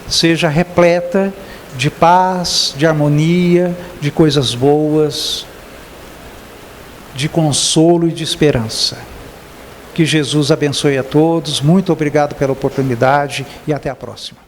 seja repleta de paz, de harmonia, de coisas boas, de consolo e de esperança. Que Jesus abençoe a todos. Muito obrigado pela oportunidade e até a próxima.